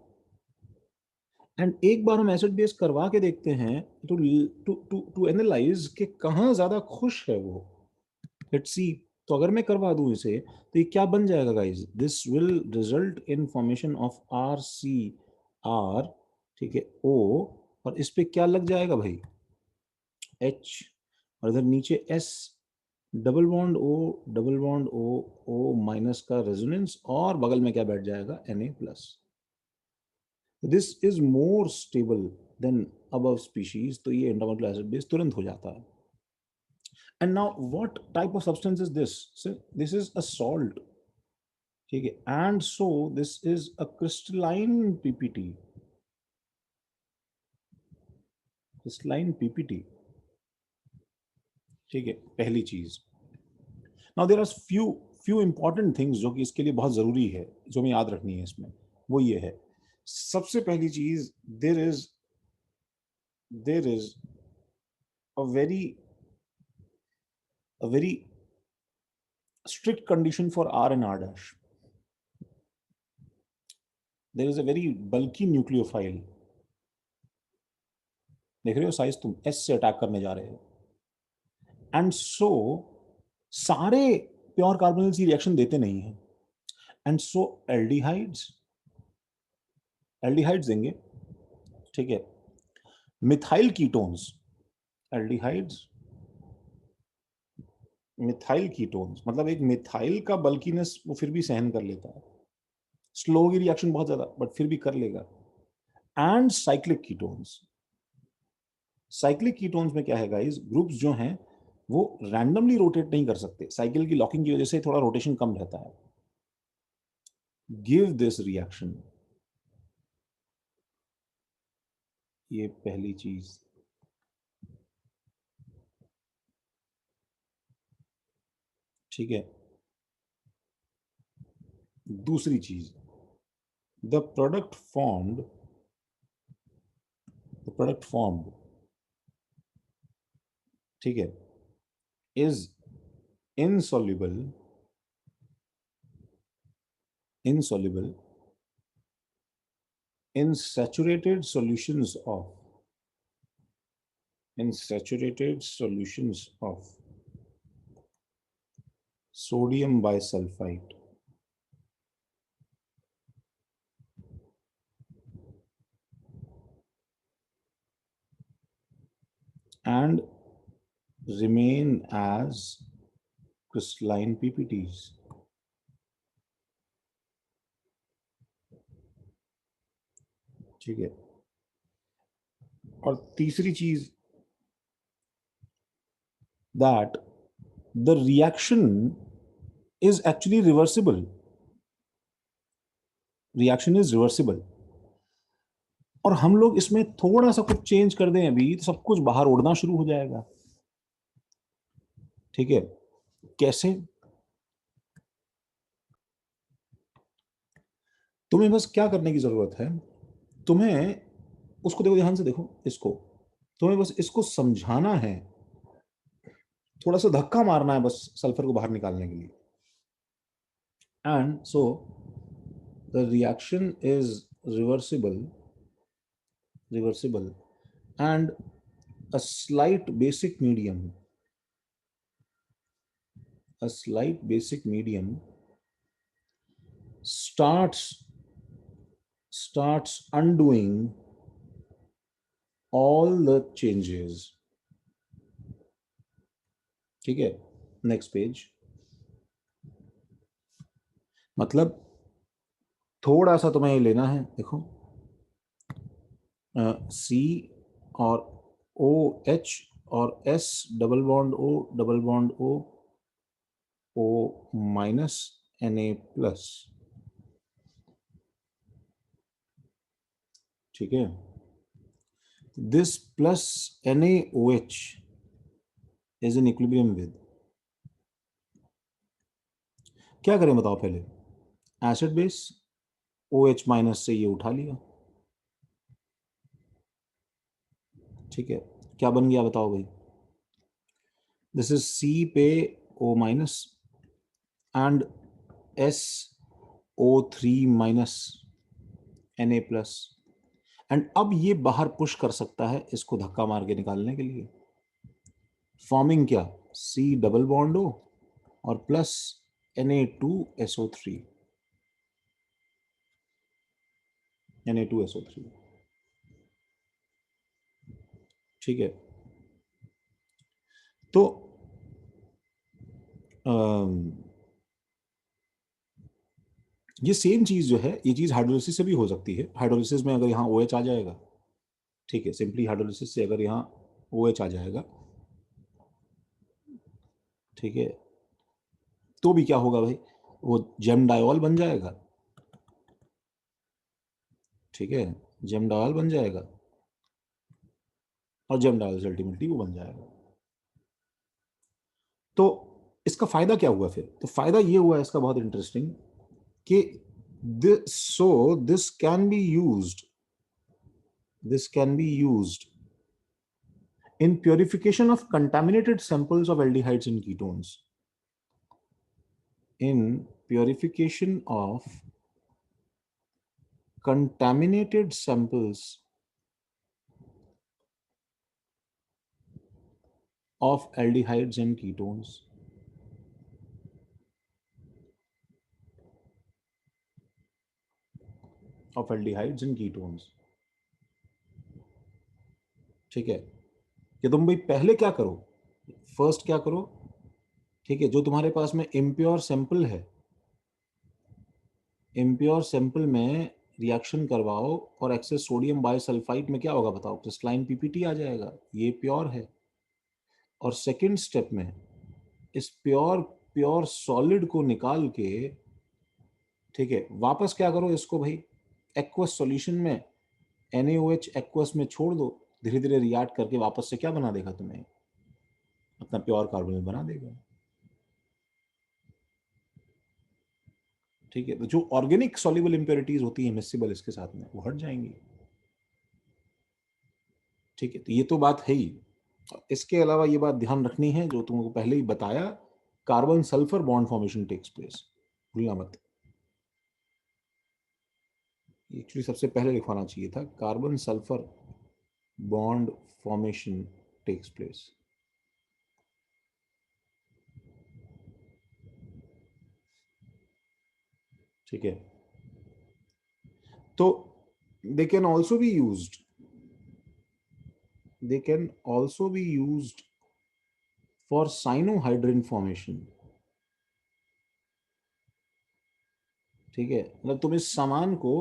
एंड एक बार हम एसिड बेस करवा के देखते हैं तो टू टू टू एनालाइज कि कहाँ ज्यादा खुश है वो, लेट्स सी। तो अगर मैं करवा दूं इसे, तो ये क्या बन जाएगा guys, this will result in formation of RCR, ठीक है, O, और इस पे क्या लग जाएगा भाई, H, और इधर नीचे S, double bond O minus का रेजोनेंस, और बगल में क्या बैठ जाएगा, Na plus. This is more stable than above species, तो ये इंटरमोलिकुलर एसिड बेस तुरंत हो जाता है। And now what type of substance is this, this is a salt, ठीक है, and so this is a crystalline PPT, crystalline PPT, ठीक है, पहली चीज। Now there are few important things जो कि इसके लिए बहुत जरूरी है, जो हमें याद रखनी है इसमें, वो ये है, सबसे पहली चीज, there is a very a very strict condition for R and R dash. There is a very bulky nucleophile, देख रहे हो साइज तुम, S से अटैक करने जा रहे हो, एंड सो सारे प्योर कार्बोनिल्स रिएक्शन देते नहीं है, एंड सो एल्डिहाइड्स देंगे, ठीक है, methyl ketones, aldehydes, methyl ketones, मतलब एक मिथाइल का बल्कीनेस वो फिर भी सहन कर लेता है, स्लो होगी रिएक्शन बहुत ज्यादा बट फिर भी कर लेगा, and cyclic ketones. Cyclic ketones में क्या है गाइस, ग्रुप्स जो हैं वो रैंडमली रोटेट नहीं कर सकते, साइकिल की लॉकिंग की वजह से थोड़ा रोटेशन कम रहता है, गिव दिस रिएक्शन, ये पहली चीज। ठीक है, दूसरी चीज, the product formed, the product formed, ठीक है, is insoluble insoluble in saturated solutions of sodium bisulfite and remain as crystalline PPTs. ठीक है, और तीसरी चीज that the reaction is actually reversible. Reaction is reversible. और हम लोग इसमें थोड़ा सा कुछ चेंज कर दें अभी तो सब कुछ बाहर उड़ना शुरू हो जाएगा. ठीक है, कैसे? तुम्हें बस क्या करने की जरूरत है, तुम्हें उसको देखो, ध्यान से देखो इसको, तुम्हें बस इसको समझाना है, थोड़ा सा धक्का मारना है बस सल्फर को बाहर निकालने के लिए. And so the reaction is reversible and a slight basic medium starts undoing all the changes. ठीक है, नेक्स्ट पेज. मतलब थोड़ा सा तुम्हें ये लेना है, देखो C और OH और S double bond O O minus Na plus. ठीक है, this plus NaOH is in equilibrium with. क्या करें बताओ? पहले एसिड बेस OH माइनस से ये उठा लिया. ठीक है, क्या बन गया बताओ भाई? दिस इज C पे O minus and SO3 minus Na plus. And अब ये बाहर पुश कर सकता है इसको धक्का मार के निकालने के लिए, फॉर्मिंग क्या? C डबल बॉन्ड O और प्लस Na2SO3. ठीक है, तो ये सेम चीज जो है, ये चीज हाइड्रोलिसिस से भी हो सकती है. हाइड्रोलिसिस में अगर यहाँ OH आ जाएगा, ठीक है, सिंपली हाइड्रोलिसिस से अगर यहाँ OH आ जाएगा, ठीक है, तो भी क्या होगा भाई? वो जेम डायोल बन जाएगा. ठीक है, जेम डायोल बन जाएगा और जेम डायोल से अल्टीमेटली वो बन जाएगा. तो इसका फायदा क्या हुआ फिर? तो फायदा ये हुआ इसका बहुत इंटरेस्टिंग कि this can be used in purification of contaminated samples of aldehydes and ketones. In purification of contaminated samples of aldehydes and ketones. Of aldehydes and ketones. ठीक है, कि तुम भाई पहले क्या करो, फर्स्ट क्या करो, ठीक है, जो तुम्हारे पास में इम्प्योर सैंपल है, इम्प्योर सैंपल में रिएक्शन करवाओ और एक्सेस सोडियम बाइसल्फाइड में क्या होगा बताओ? क्रिस्टलाइन पीपीटी आ जाएगा, ये प्योर है. और सेकंड स्टेप में इस प्योर सॉलिड को निकाल के, ठीक है, वापस क्या करो इसको भाई एक्वस सॉल्यूशन में NaOH एक्वस में छोड़ दो, धीरे धीरे रिएक्ट करके वापस से क्या बना देगा? तुम्हें अपना प्योर कार्बोनेट बना देगा. ठीक है, तो जो ऑर्गेनिक सॉल्युबल इंप्योरिटीज होती है मिसिबल इसके साथ में, वो हट जाएंगी. ठीक है, तो ये तो बात है ही. इसके अलावा ये बात ध्यान रखनी है जो तुमको पहले ही बताया, carbon sulphur bond formation takes place, भूलना मत. एक्चुअली सबसे पहले लिखवाना चाहिए था, carbon sulphur bond formation takes place. ठीक है, तो they can also be used, they can also be used for cyanohydrin formation। ठीक है, मतलब तुम इस सामान को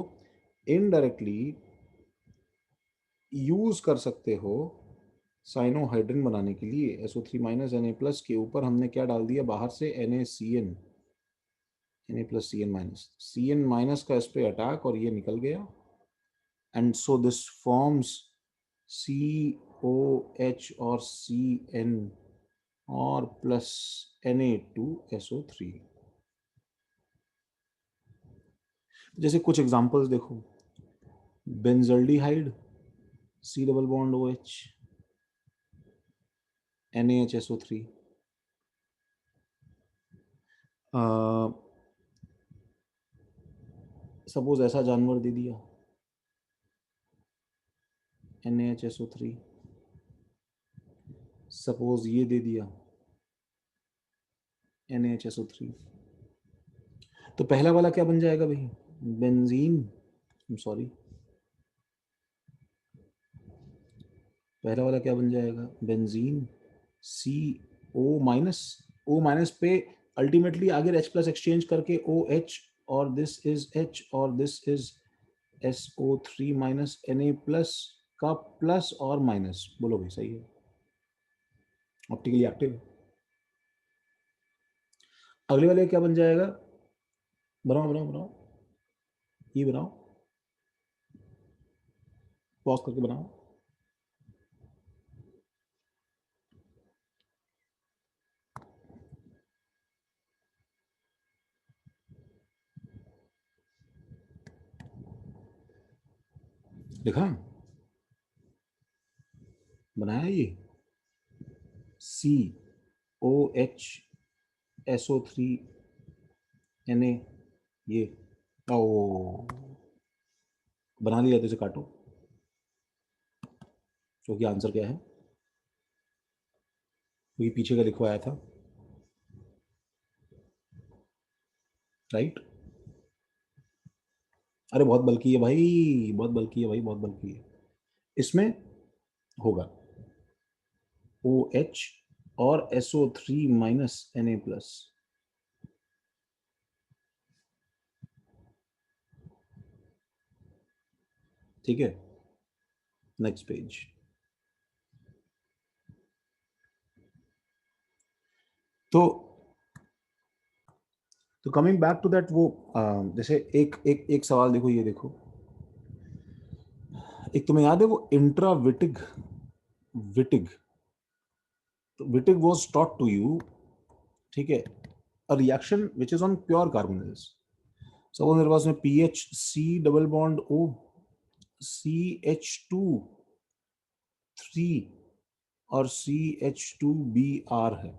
इनडायरेक्टली यूज कर सकते हो साइनोहाइड्रिन बनाने के लिए। SO3 माइनस Na+ के ऊपर हमने क्या डाल दिया बाहर से, NaCN, Na+Cn minus, Cn minus का इस पे अटैक और ये निकल गया, and so this forms COH और CN और प्लस Na2SO3। जैसे कुछ एग्जांपल्स देखो, benzaldehyde C double bond OH, NaHSO3, suppose ऐसा जानवर दे दिया NaHSO3, सपोज ये दे दिया NaHSO3, तो पहला वाला क्या बन जाएगा भाई, बेंजीन, सॉरी, पहला वाला क्या बन जाएगा, बेंजीन, O माइनस पे अल्टीमेटली आगे H+ एक्सचेंज करके OH, और दिस इज H और this is SO3 minus Na+ का प्लस और माइनस, बोलो भाई सही है, ऑप्टिकली एक्टिव। अगले वाले क्या बन जाएगा, बनाओ बनाओ बनाओ, ये बनाओ, पॉज करके बनाओ। लिखा, बनाया ये COH SO3 Na, ये ओ बना लिया, तो इसे काटो, क्योंकि आंसर क्या है, क्योंकि पीछे का लिखवाया था, राइट। अरे बहुत बल्कि है भाई, बहुत बल्कि है भाई, बहुत बल्कि है। इसमें होगा OH और SO3 माइनस Na+। ठीक है, नेक्स्ट पेज। तो कमिंग बैक टू दैट, वो जैसे एक एक एक सवाल देखो, ये देखो, एक तुम्हें याद है वो इंट्राविटिग, विटिग, तो Wittig was taught to you, ठीक है, a reaction which is on pure carbonyls. Suppose मेरे पास में PH C double bond O CH2 3 और CH2Br है,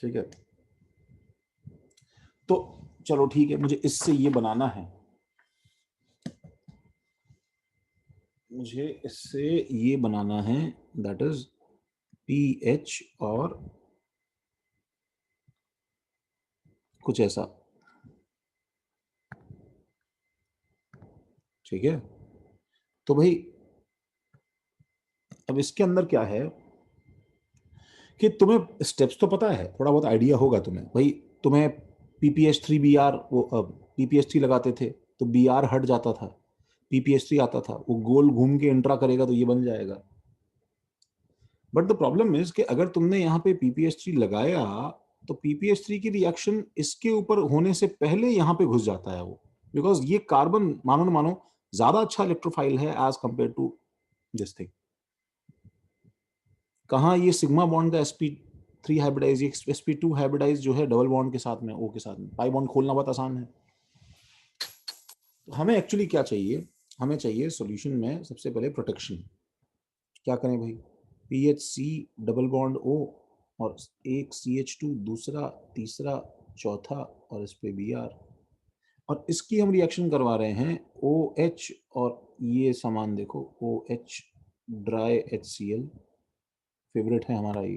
ठीक है, तो चलो ठीक है, मुझे इससे ये बनाना है, मुझे इससे ये बनाना है, दैट इज पीएच और कुछ ऐसा, ठीक है। तो भाई अब इसके अंदर क्या है कि तुम्हें स्टेप्स तो पता है, थोड़ा बहुत आइडिया होगा तुम्हें भाई, तुम्हें PPH3Br, वो PPH3 लगाते थे तो Br हट जाता था, PPH3 आता था, वो गोल घूम के इंट्रा करेगा तो ये बन जाएगा। बट द प्रॉब्लम इज कि अगर तुमने यहाँ पे PPH3 लगाया तो PPH3 की रिएक्शन इसके ऊपर होने से पहले यहाँ पे घुस जाता है वो, बिकॉज ये कार्बन मानो न मानो ज्यादा अच्छा इलेक्ट्रोफाइल है as compared to this thing. कहाँ ये सिग्मा बॉन्ड का sp3 हाइब्रिडाइज, sp2 हाइब्रिडाइज जो है डबल बॉन्ड के साथ में, O के साथ में, पाई बॉन्ड खोलना बहुत आसान है। तो हमें एक्चुअली क्या चाहिए, हमें चाहिए सॉल्यूशन में सबसे पहले प्रोटेक्शन। क्या करें भाई, PHC डबल बॉन्ड O और एक CH2, दूसरा, तीसरा, चौथा और इस पे Br, और इसकी हम रिएक्शन करवा रहे हैं OH और ये सामान देखो OH ड्राई HCl, फेवरेट है हमारा ये,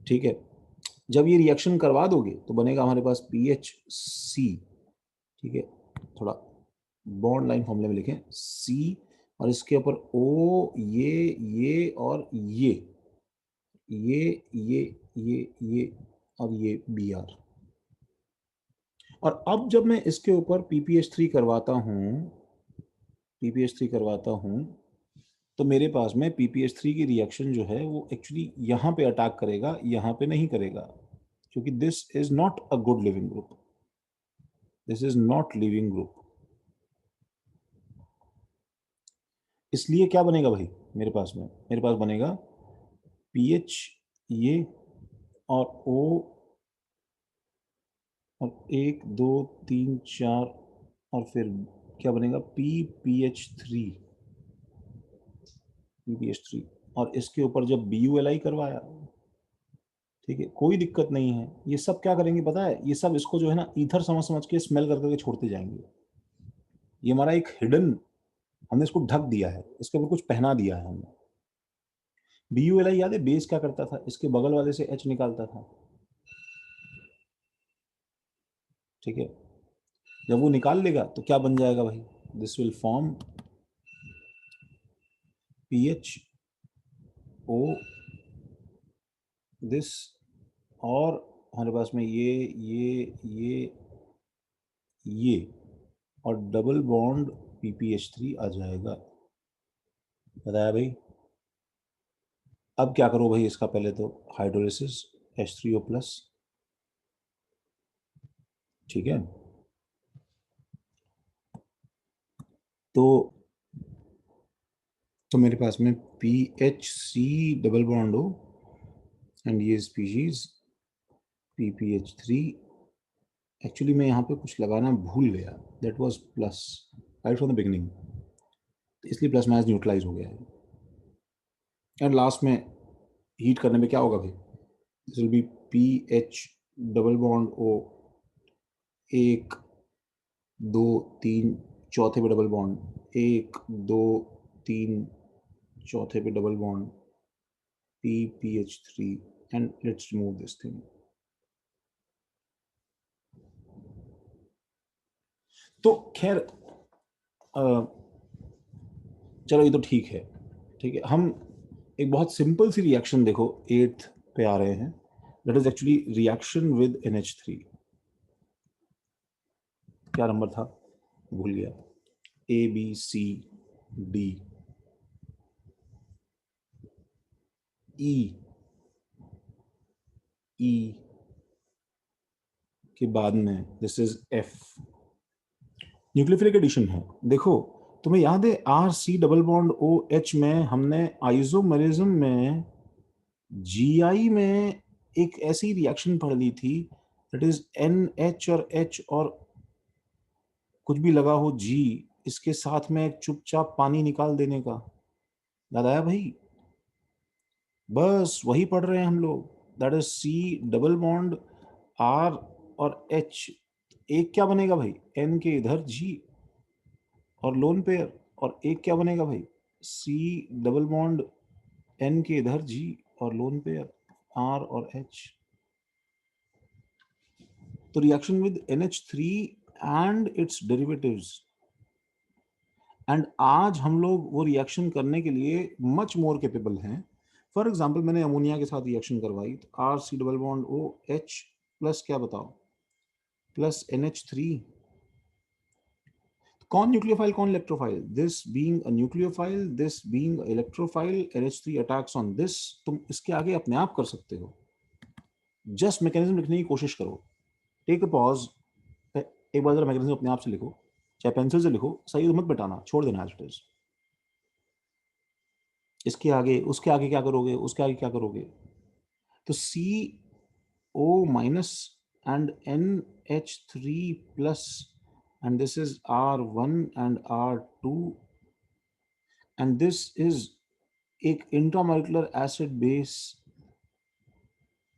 ठीक है। जब ये रिएक्शन करवा दोगे तो बनेगा हमारे पास PHC, ठीक है। थोड़ा बॉन्ड लाइन फॉर्मूले में लिखें C और इसके ऊपर O, ये और ये और ये Br। और अब जब मैं इसके ऊपर PPH3 करवाता हूं तो मेरे पास में PPH3 की रिएक्शन जो है वो एक्चुअली यहां पे अटैक करेगा, यहां पे नहीं करेगा, क्योंकि this is not a good leaving group, this is not leaving group. इसलिए क्या बनेगा भाई मेरे पास बनेगा PH ये और O और 1 2 3 4 और फिर क्या बनेगा PPH3 और इसके ऊपर जब BULI करवाया, ठीक है, कोई दिक्कत नहीं है। ये सब क्या करेंगे पता है, ये सब इसको जो है ना ईथर समझ समझ के स्मेल कर करके छोड़ते जाएंगे। ये हमारा एक हिडन, हमने इसको ढक दिया है, इसके ऊपर कुछ पहना दिया है हमने। BULI याद है बेस क्या करता था, इसके बगल वाले से H निकालता था, ठीक है। जब वो निकाल लेगा तो क्या बन जाएगा भाई, this will form PHO this, और हमारे पास में ये और डबल बॉन्ड PPH3 आ जाएगा। बताया भाई। अब क्या करो भाई, इसका पहले तो हाइड्रोलिसिस H3O प्लस, ठीक है। तो मेरे पास में PHC डबल बॉन्ड हो एंड ये स्पीशीज PPH3। एक्चुअली मैं यहाँ पे कुछ लगाना भूल गया, that was plus right from the beginning, इसलिए प्लस माइनस न्यूट्रलाइज हो गया है। एंड लास्ट में हीट करने में क्या होगा भाई, this will B PH double bond O, 1 2 3 चौथे पे डबल बॉन्ड, 1 2 3 चौथे पे double bond PPH3 and let's remove this thing. तो खैर चलो ये तो ठीक है, ठीक है। हम एक बहुत सिंपल सी रिएक्शन देखो 8th पे आ रहे हैं, that is actually reaction with NH3। क्या नंबर था भूल गया, ABCD E के बाद में this is F, nucleophilic addition है। देखो तुम्हें याद है RC डबल बॉन्ड OH में हमने आइसोमेरिज्म में GI में एक ऐसी रिएक्शन पढ़ ली थी, दैट इज NH और H और कुछ भी लगा हो G, इसके साथ में चुपचाप पानी निकाल देने का, याद आया भाई। बस वही पढ़ रहे हैं हम लोग, that is C double bond R और H, एक क्या बनेगा भाई N के इधर G और लोन पेयर, और एक क्या बनेगा भाई C डबल बॉन्ड N के इधर G और लोन पेयर R और H। तो reaction with NH3 and it's derivatives, and आज हम लोग वो रिएक्शन करने के लिए मच मोर कैपेबल हैं। फॉर एग्जाम्पल मैंने अमोनिया के साथ रिएक्शन करवाई तो RC double bond OH plus क्या बताओ प्लस NH3, कौन न्यूक्लियोफाइल कौन electrophile, this being a nucleophile this being electrophile, NH3 attacks on this. तुम इसके आगे अपने आप कर सकते हो, जस्ट मैकेनिज्म लिखने की कोशिश करो, टेक अ पॉज, एक बार जरा मैकेनिज्म अपने आप से लिखो, चाहे पेंसिल से लिखो, सही तो मत बताना, छोड़ देना एज इट इज। इसके आगे उसके आगे क्या करोगे, उसके आगे क्या करोगे, तो CO minus and NH3 plus, and this is R1 and R2, and this is एक इंट्रामोलिकुलर एसिड बेस,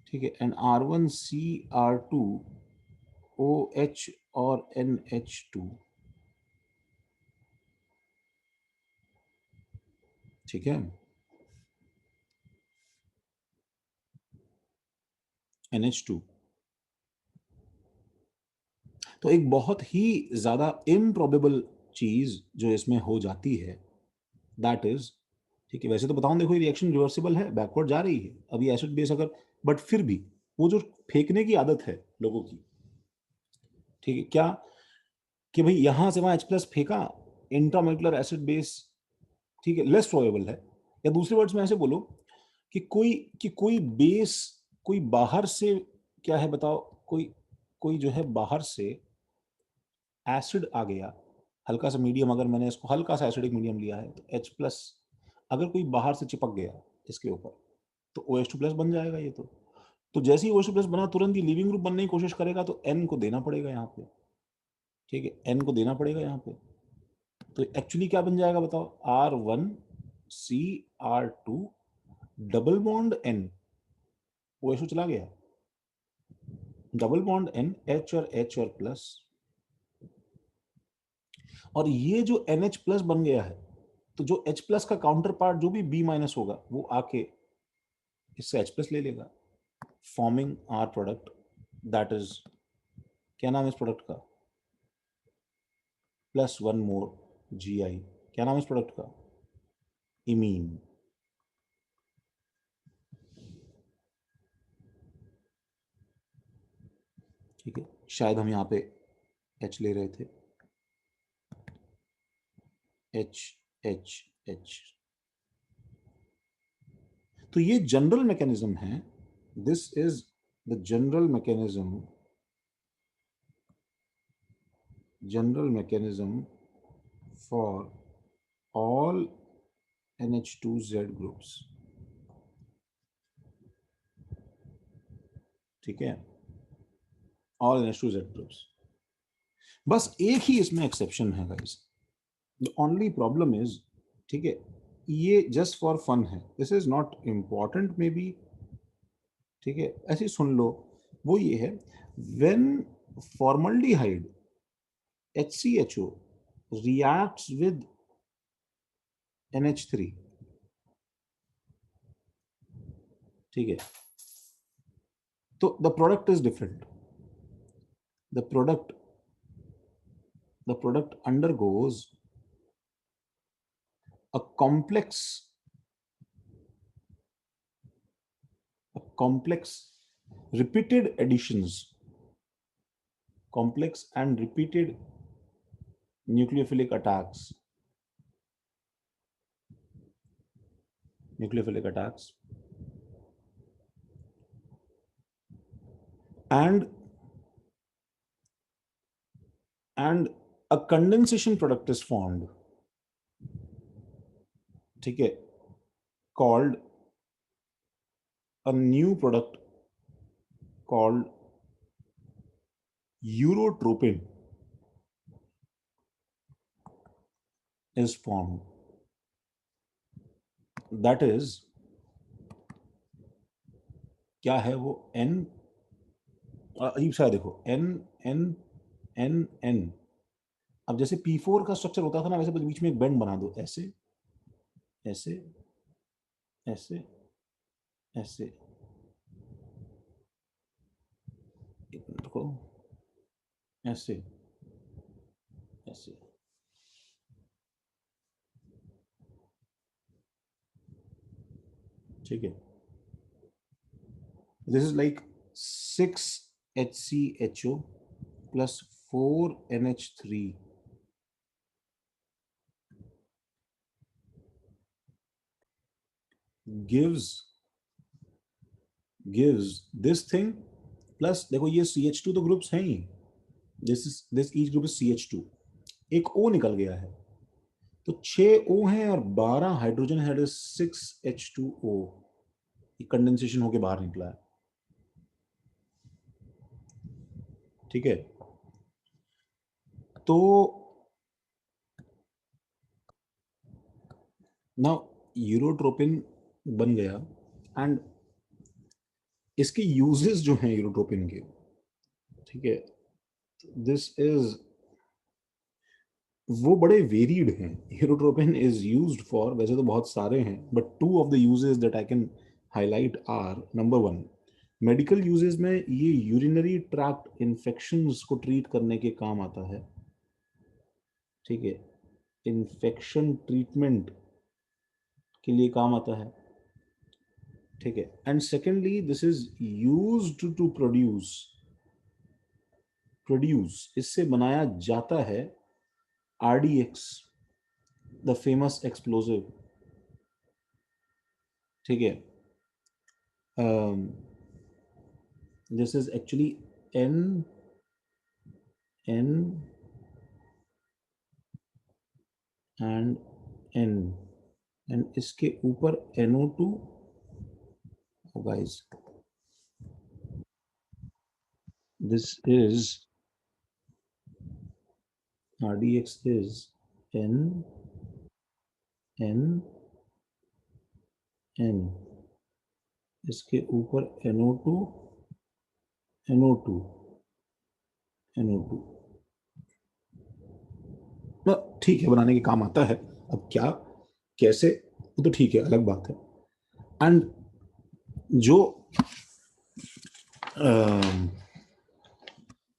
ठीक है, एंड R1CR2OH और NH2, ठीक है, NH2। तो एक बहुत ही ज्यादा इम्प्रॉबेबल चीज जो इसमें हो जाती है, दैट इज, ठीक है, वैसे तो बताऊं, देखो ये रिएक्शन रिवर्सिबल है, बैकवर्ड जा रही है, अभी एसिड बेस अगर, बट फिर भी वो जो फेंकने की आदत है लोगों की, ठीक है, क्या कि भाई यहां से वहां H+ फेंका, इंट्रामोलिकुलर एसिड बेस, ठीक है, लेस प्रोबेबल है। या दूसरे वर्ड्स में ऐसे बोलो कि कोई बेस, कोई बाहर से, क्या है बताओ, कोई कोई जो है बाहर से एसिड आ गया, हल्का सा मीडियम, अगर मैंने इसको हल्का सा एसिडिक मीडियम लिया है तो H+ अगर कोई बाहर से चिपक गया इसके ऊपर तो OH2+ बन जाएगा ये तो जैसे ही OH2+ बना तुरंत ही लिविंग ग्रुप बनने की कोशिश करेगा तो N को देना पड़ेगा यहाँ पे, ठीक है, N को देना पड़ेगा यहाँ पे। तो एक्चुअली क्या बन जाएगा बताओ, R1CR2 double bond N, OH चला गया, डबल बॉन्ड N, H और प्लस, और ये जो NH+ बन गया है, तो जो H+ का काउंटर पार्ट जो भी B- होगा वो आके इससे H+ ले लेगा, forming our product, that is, क्या नाम है इस प्रोडक्ट का, +1 more Gi, क्या नाम है इस प्रोडक्ट का, इमीन। ठीक है, शायद हम यहाँ पे H ले रहे थे, H। तो ये जनरल मैकेनिज्म है, this is the general mechanism for all NH2Z groups, ठीक है, ऑल NH2Z ग्रुप्स। बस एक ही इसमें एक्सेप्शन है guys, the only problem is, ठीक है, ये जस्ट फॉर फन है, this is not important may be, ठीक है, ऐसे सुन लो, वो ये है, when formaldehyde HCHO reacts with NH3, ठीक है, तो the product is different, the product the product undergoes a complex complex repeated additions, complex and repeated nucleophilic attacks, nucleophilic attacks, and and a condensation product is formed, ठीक है, called a new product called urotropin is formed, that is, क्या है वो, N, अजीब सा है देखो, N, अब जैसे P4 का स्ट्रक्चर होता था ना, वैसे बीच में एक बेंड बना दो, ऐसे ऐसे ऐसे ऐसे, देखो, ऐसे ऐसे, ठीक है, this is like 6HCHO plus 4NH3 gives this thing, plus देखो ये CH2 तो ग्रुप्स हैं ही, this each group is CH2, एक O निकल गया है, तो 6 O हैं और 12 हाइड्रोजन है, 6H2O, ये कंडेंसेशन होके बाहर निकला है, ठीक है, तो नाउ यूरोट्रोपिन बन गया, एंड इसके यूजेस जो हैं यूरोट्रोपिन के, ठीक है, दिस इज, वो बड़े वेरिड हैं. यूरोट्रोपिन इज यूज्ड फॉर, वैसे तो बहुत सारे हैं, but two of the uses that I can highlight are, number one, medical uses में ये यूरिनरी ट्रैक्ट इन्फेक्शंस को ट्रीट करने के काम आता है. ठीक है, इन्फेक्शन ट्रीटमेंट के लिए काम आता है. ठीक है, and secondly this is used to produce, इससे बनाया जाता है RDX, द फेमस एक्सप्लोजिव. ठीक है, this is actually N N and N, and इसके ऊपर NO2. Guys, this is RDX is N N N, इसके ऊपर NO2 NO2 NO2. ठीक है, बनाने के काम आता है. अब क्या, कैसे, वो तो ठीक है, अलग बात है. एंड जो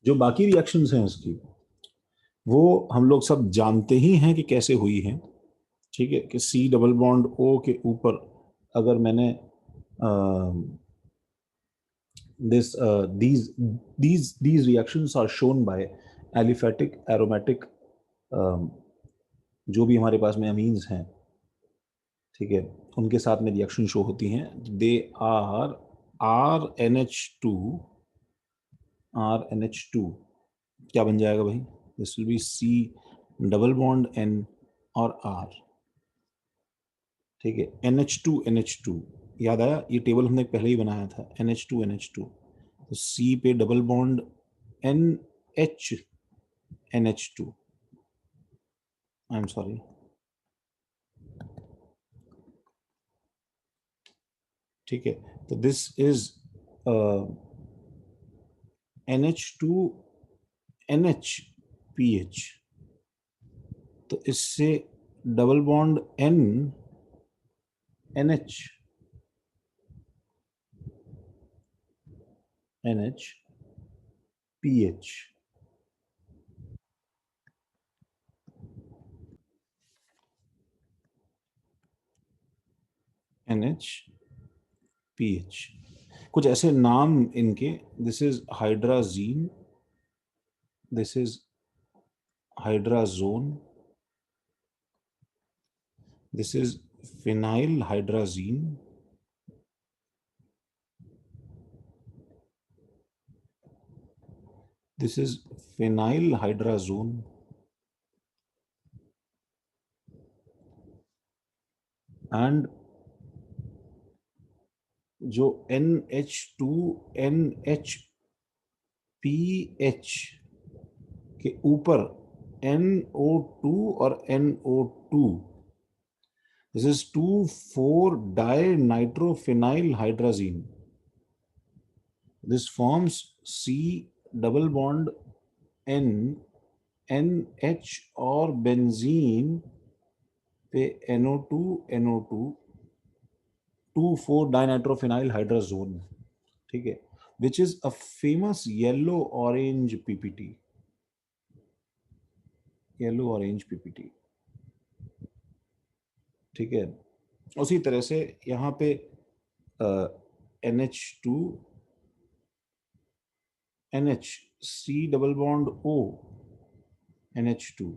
जो बाकी रिएक्शंस हैं इसकी, वो हम लोग सब जानते ही हैं कि कैसे हुई हैं. ठीक है, कि C डबल बॉन्ड O के ऊपर अगर मैंने this these reactions are shown by aliphatic aromatic, जो भी हमारे पास में अमीन्स हैं, ठीक है, उनके साथ में रिएक्शन शो होती हैं. दे आर RNH2, क्या बन जाएगा भाई? This will B C double bond N और R. ठीक है, NH2 याद आया, ये टेबल हमने पहले ही बनाया था. NH2 तो C पे double bond NH2, I am sorry, ठीक है. तो दिस इज NH2NH, तो इससे double bond NH PH. NH कुछ ऐसे नाम इनके. This is hydrazine, this is hydrazone, this is phenyl hydrazine, this is phenyl hydrazone, and जो NH2NHPH के ऊपर NO2 और NO2, this is 2,4-dinitrophenylhydrazine. This forms C double bond N NH और benzene पे NO2 NO2, 2,4-dinitrophenylhydrazone. ठीक है, which is a famous yellow orange PPT. ठीक है, उसी तरह से यहाँ पे NH2 NH, C double bond O NH2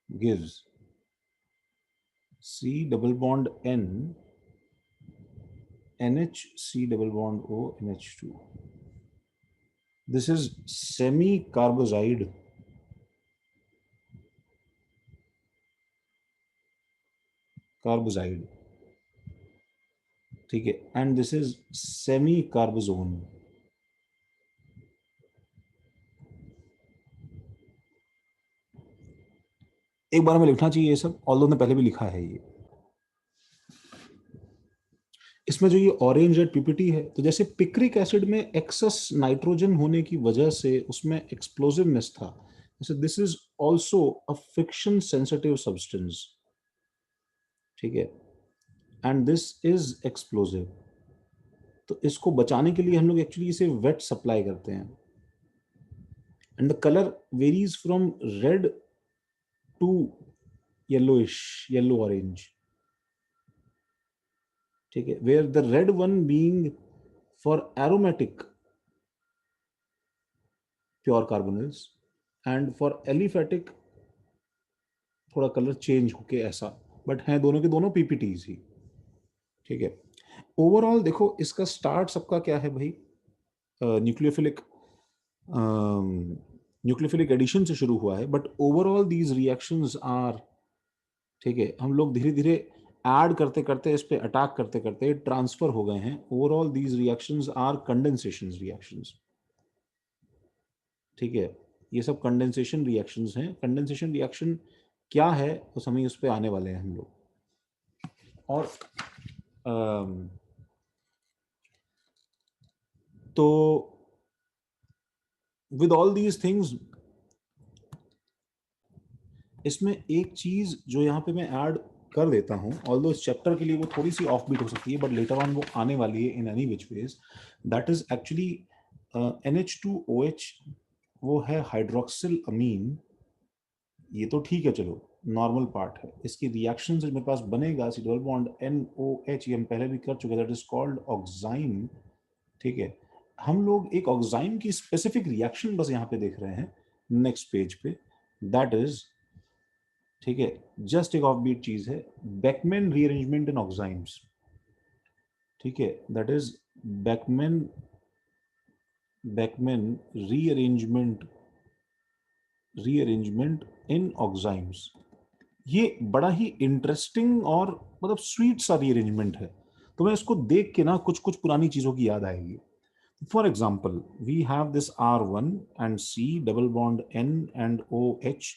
gives C double bond N NH, C double bond O NH2. This is semi carbazide. ठीक है, and this is semi carbazone. एक बार में लिखना चाहिए ये सब, ऑल्दो ने पहले भी लिखा है ये. इसमें जो ये ऑरेंज एट पीपीटी है, तो जैसे पिक्रिक एसिड में एक्सेस नाइट्रोजन होने की वजह से उसमें एक्सप्लोसिवनेस था, जैसे this is also a friction sensitive substance, ठीक है, एंड दिस इज एक्सप्लोसिव। तो इसको बचाने के लिए हम लोग एक्चुअली इसे वेट सप्लाई करते हैं, and the colour varies from red to yellowish, yellow orange, ठीक है, where the red one being for aromatic pure carbonyls and for aliphatic थोड़ा कलर चेंज होके ऐसा, बट हैं दोनों के दोनों पीपीटीज ही, ठीक है। ओवरऑल देखो इसका स्टार्ट सबका क्या है भाई, न्यूक्लियोफिलिक न्यूक्लियोफिलिक एडिशन से शुरू हुआ है, but overall these reactions are, ठीक है, हम लोग धीरे धीरे ऐड करते करते इस पे अटैक करते करते ट्रांसफर हो गए हैं। Overall these reactions are condensation reactions, ठीक है, ये सब कंडेंसेशन रिएक्शंस हैं। कंडेंसेशन रिएक्शन क्या है उस हम उस पे आने वाले हैं हम लोग। और तो विद ऑल दीज थिंग्स, इसमें एक चीज जो यहाँ पे मैं ऐड कर देता हूँ, ऑल्दो इस चैप्टर के लिए वो थोड़ी सी ऑफ बीट हो सकती है, बट लेटर ऑन वो आने वाली है इन any which veg, that is actually NH2OH, वो है हाइड्रोक्सिल अमीन। ये तो ठीक है, चलो नॉर्मल पार्ट है, इसकी रिएक्शन से मेरे पास बनेगा सी डबल बॉन्ड NOH, ये हम पहले भी कर चुके हैं, दैट इज कॉल्ड ऑक्साइन, ठीक है। हम लोग एक ऑक्साइन की स्पेसिफिक रिएक्शन बस यहाँ पे देख रहे हैं नेक्स्ट पेज पे, दैट इज, ठीक है, जस्ट एक ऑफ बीट चीज है, बेकमैन रीअरेंजमेंट इन ऑक्साइन्स, ठीक है, that is Beckmann Beckmann rearrangement rearrangement in oximes. ये बड़ा ही इंटरेस्टिंग और मतलब स्वीट सा रीअरेंजमेंट है, तो मैं इसको देख के ना कुछ कुछ पुरानी चीजों की याद आएगी। For example we have this R1 and C double bond N and OH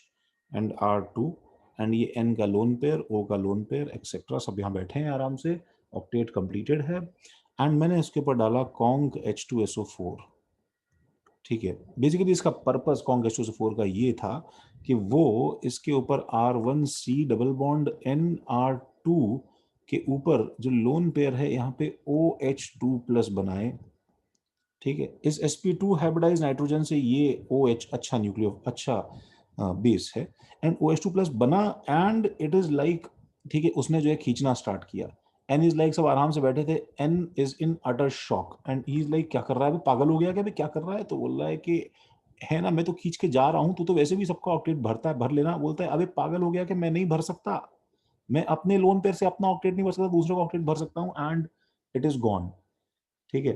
and R2, and ये N का लोन पेयर, O का लोन पेयर एक्सेट्रा, सब यहाँ बैठे हैं आराम से, ऑक्टेट कंप्लीटेड है, एंड मैंने इसके ऊपर डाला कॉन्क H2SO4, ठीक है। बेसिकली इसका पर्पस कॉन्क H2SO4 का ये था कि वो इसके ऊपर R1C डबल बॉन्ड NR2 के ऊपर जो लोन पेयर है यहाँ पे OH2 प्लस बनाए, ठीक है। इस sp2 हाइब्रिडाइज नाइट्रोजन से ये OH अच्छा न्यूक्लियो अच्छा बेस है, एंड OH2 प्लस बना, एंड इट इज लाइक, ठीक है, उसने जो है खींचना स्टार्ट किया, एन इज लाइक, सब आराम से बैठे थे, N is in utter shock and he is like क्या कर रहा है, पागल हो गया क्या, क्या कर रहा है, तो बोल रहा है कि है ना मैं तो खींच के जा रहा हूं, तू तो वैसे भी सबका ऑक्टेट भरता है, भर लेना। बोलता है अबे पागल हो गया कि मैं नहीं भर सकता, मैं अपने लोन पेयर से अपना ऑक्टेट नहीं भर सकता, दूसरे का ऑक्टेट भर सकता हूं, एंड इट इज गॉन, ठीक है।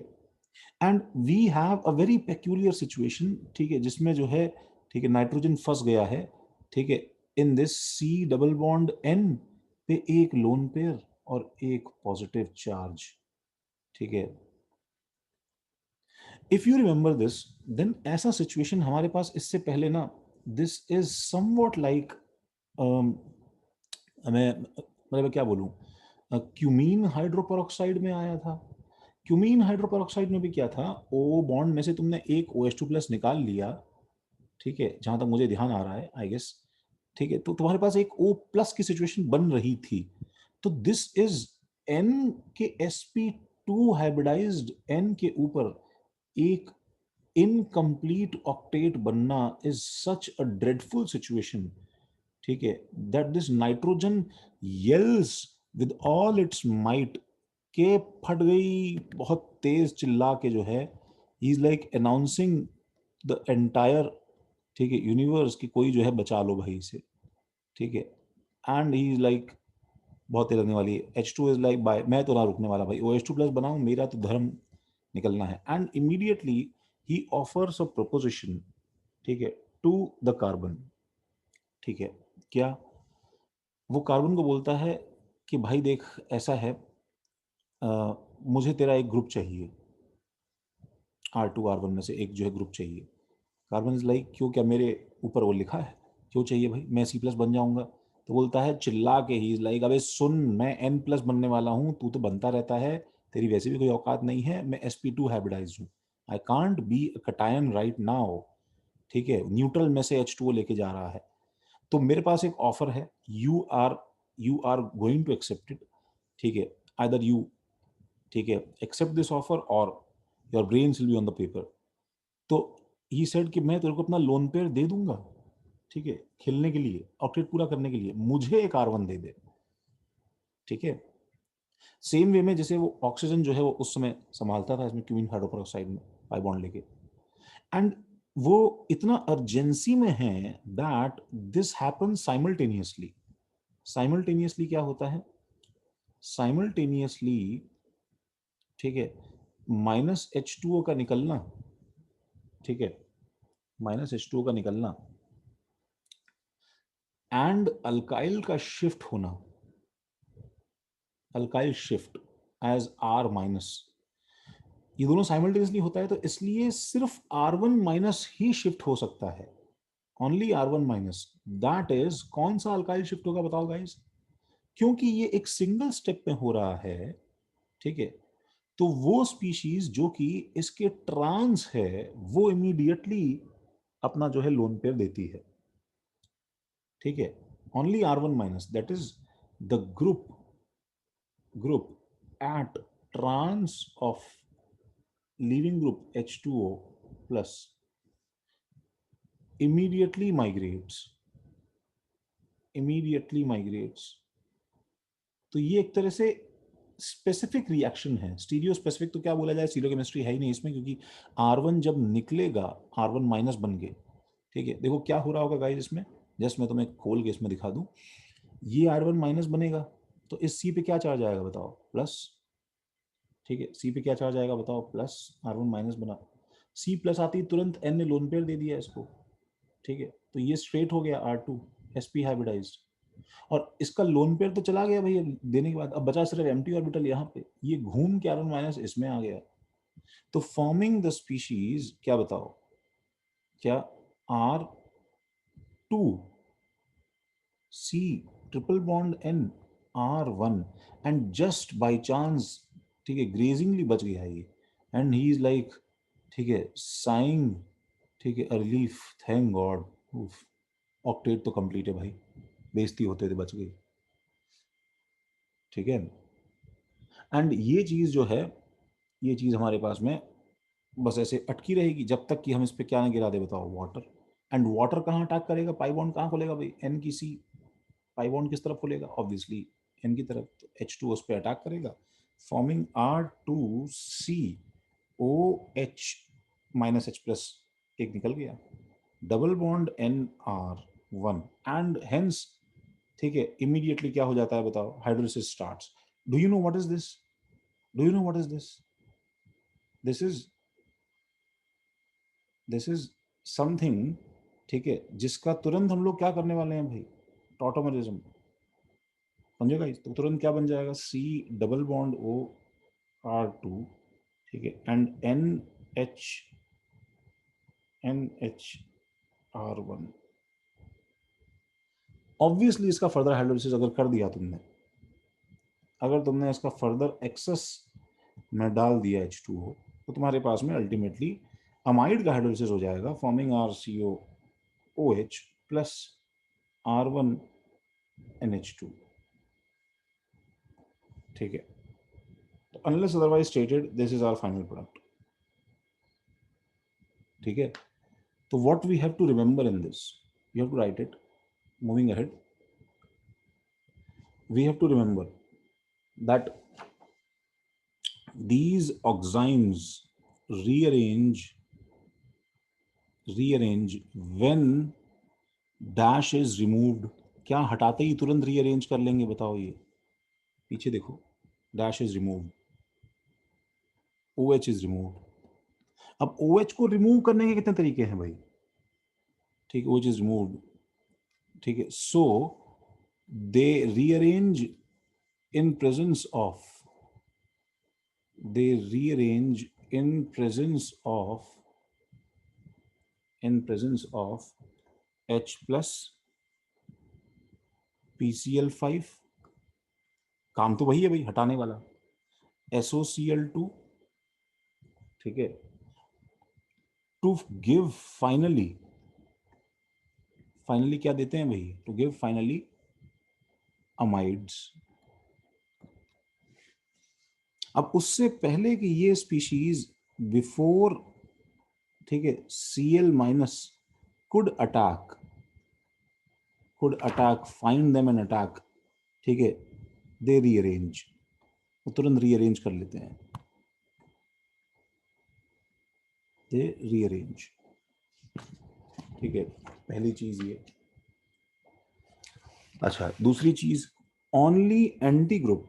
And we have a very peculiar situation, ठीक है, जिसमें जो है, ठीक है, नाइट्रोजन फंस गया है, ठीक है, in this C double bond N पे एक लोन पेयर और एक पॉजिटिव चार्ज, ठीक है। If you remember this, then ऐसा सिचुएशन हमारे पास इससे पहले ना, दिस इज समवॉट लाइक, मैं मतलब क्या बोलूं, क्यूमीन हाइड्रोपेरोक्साइड में आया था। क्यूमीन हाइड्रोपेरोक्साइड में भी क्या था, ओ बॉन्ड में से तुमने एक OH2 प्लस निकाल लिया, ठीक है, जहां तक मुझे ध्यान आ रहा है आई गेस, ठीक है, तो तुम्हारे पास एक O प्लस की सिचुएशन बन रही थी। तो दिस इज N के sp2 हाइब्रिडाइज्ड N के ऊपर एक इनकम्प्लीट ऑक्टेट बनना is such a dreadful situation, ठीक है, that this nitrogen येल्स with all it's might के फट गई बहुत तेज चिल्ला के, जो है ही is like announcing the entire, ठीक है, यूनिवर्स की कोई जो है बचा लो भाई से, ठीक है, एंड ही इज लाइक बहुत तेज लगने वाली है, H2 इज लाइक बाय, मैं तो ना रुकने वाला भाई, OH2 प्लस बनाऊं, मेरा तो धर्म निकलना है, and immediately he offers a proposition, ठीक है, टू द कार्बन, ठीक है, क्या वो कार्बन को बोलता है कि भाई देख ऐसा है, मुझे तेरा एक ग्रुप चाहिए, R2 R1 में से एक जो है ग्रुप चाहिए। कार्बन इज लाइक क्यों, क्या मेरे ऊपर वो लिखा है, क्यों चाहिए भाई, मैं C प्लस बन जाऊंगा। तो बोलता है चिल्ला के, ही इज लाइक अबे सुन, मैं N प्लस बनने वाला हूँ, तू तो बनता रहता है, तेरी वैसे भी कोई औकात नहीं है, मैं sp2 हाइब्रिडाइज्ड हूँ, I can't be a cation right now, ठीक है, न्यूट्रल में से H2O लेके जा रहा है, तो मेरे पास एक ऑफर है, you are going to accept it, ठीक है, आइदर यू, ठीक है, एक्सेप्ट दिस ऑफर और your brains will be on the paper. तो ही सेड कि मैं तेरे को अपना लोन पेयर दे दूंगा, ठीक है, खेलने के लिए, ऑक्टेट पूरा करने के लिए, मुझे एक R1 दे दे, ठीक है। सेम वे में जैसे वो ऑक्सीजन जो है वो उस समय संभालता था इसमें क्यूमीन हाइड्रोपेरोक्साइड में पाई बॉन्ड लेके, एंड वो इतना अर्जेंसी में है that this happen simultaneously. Simultaneously क्या होता है? साइमल्टेनियसली, ठीक है, -H2O का निकलना, ठीक है, -H2O का निकलना एंड अल्काइल का शिफ्ट होना, अल्काइल शिफ्ट एज R-, ये दोनों साइमल्टेनियसली होता है, तो इसलिए सिर्फ R1- ही शिफ्ट हो सकता है, ओनली R1-। दैट इज, कौन सा अल्काइल शिफ्ट होगा बताओ गाइस? क्योंकि ये एक सिंगल स्टेप में हो रहा है, ठीक है, तो वो स्पीशीज जो कि इसके ट्रांस है वो इमीडिएटली अपना जो है लोन पेयर देती है, ठीक है, only R1-, that is the group at trans of leaving group H2O plus immediately migrates। तो ये एक तरह से स्पेसिफिक रिएक्शन है, स्टीरियो स्पेसिफिक तो क्या बोला जाए, स्टीरियो केमिस्ट्री है ही नहीं इसमें, क्योंकि R1 जब निकलेगा R1- बन गए, ठीक है, देखो क्या हो रहा होगा गाइस इसमें, जस्ट मैं तुम्हें खोल के इसमें दिखा दूं, ये R1- बनेगा, तो इस C पे क्या चार्ज आएगा बताओ? प्लस, ठीक है, C पे क्या चार्ज आएगा बताओ? प्लस, R1- बना, C प्लस आती तुरंत N ने लोन पेयर दे दिया इसको, ठीक है, तो ये स्ट्रेट हो गया R2 sp हाइब्रिडाइज्ड, और इसका लोन पेयर तो चला गया भैया देने के बाद, अब बचा सिर्फ एम्प्टी ऑर्बिटल यहाँ पे, ये घूम के R1- इसमें आ गया, तो फॉर्मिंग द स्पीशीज क्या बताओ, क्या R2 C triple bond N R1, and just by chance, ठीक है, ग्रेजिंगली बच गया ये, एंड ही इज लाइक, ठीक है, साइंग, ठीक है, रिलीफ, थैंक गॉड, ऑक्टेट तो कंप्लीट है भाई, बेइज्जती होते थे बच गई, ठीक है। एंड ये चीज़ जो है, ये चीज़ हमारे पास में बस ऐसे अटकी रहेगी जब तक कि हम इस पे क्या ना गिरा दे बताओ, वाटर। एंड वाटर कहाँ अटैक करेगा, पाई बॉन्ड कहाँ खोलेगा भाई, एन की सी, पाई बॉन्ड किस तरफ खोलेगा, ऑब्वियसली एन की तरफ, तो H2 उस पर अटैक करेगा, फॉर्मिंग R2C OH-H+, एक निकल गया, double bond NR1, and hence, ठीक है, इमीडिएटली क्या हो जाता है बताओ, hydrolysis starts. Do you know what is this? Do you know what is this? This is, this is something, ठीक है, जिसका तुरंत हम लोग क्या करने वाले हैं भाई, टॉटोमरिज्म, समझे गाइस? तो तुरंत क्या बन जाएगा, C डबल बॉन्ड OR2, ठीक है, एंड NH ऑब्वियसली इसका फर्दर हाइड्रोलिसिस अगर कर दिया तुमने, अगर तुमने इसका फर्दर एक्सेस में डाल दिया H2O, तो तुम्हारे पास में अल्टीमेटली अमाइड का हाइड्रोलिसिस हो जाएगा, फॉर्मिंग RCOOH प्लस R1NH2, ठीक है, तो unless otherwise stated this is our final product, ठीक है। तो what we have to remember in this, you have to write it, moving ahead, we have to remember that these oximes rearrange when dash is removed। क्या हटाते ही तुरंत rearrange कर लेंगे बताओ? ये पीछे देखो, dash is removed, OH is removed. अब OH को रिमूव करने के कितने तरीके हैं भाई, ठीक है, OH इज रिमूव्ड, ठीक है, सो दे rearrange in presence of, they rearrange in presence of, H plus PCl5, काम तो वही है भाई, हटाने वाला, SOCl2, ठीक है, टू गिव फाइनली क्या देते हैं भाई, टू गिव फाइनली अमाइड्स। अब उससे पहले कि ये स्पीशीज बिफोर, ठीक है, Cl minus could attack find them and attack, ठीक है, दे रीअरेंज, वो तुरंत रीअरेंज कर लेते हैं, दे रीअरेंज, ठीक है, पहली चीज ये। अच्छा, दूसरी चीज, only anti group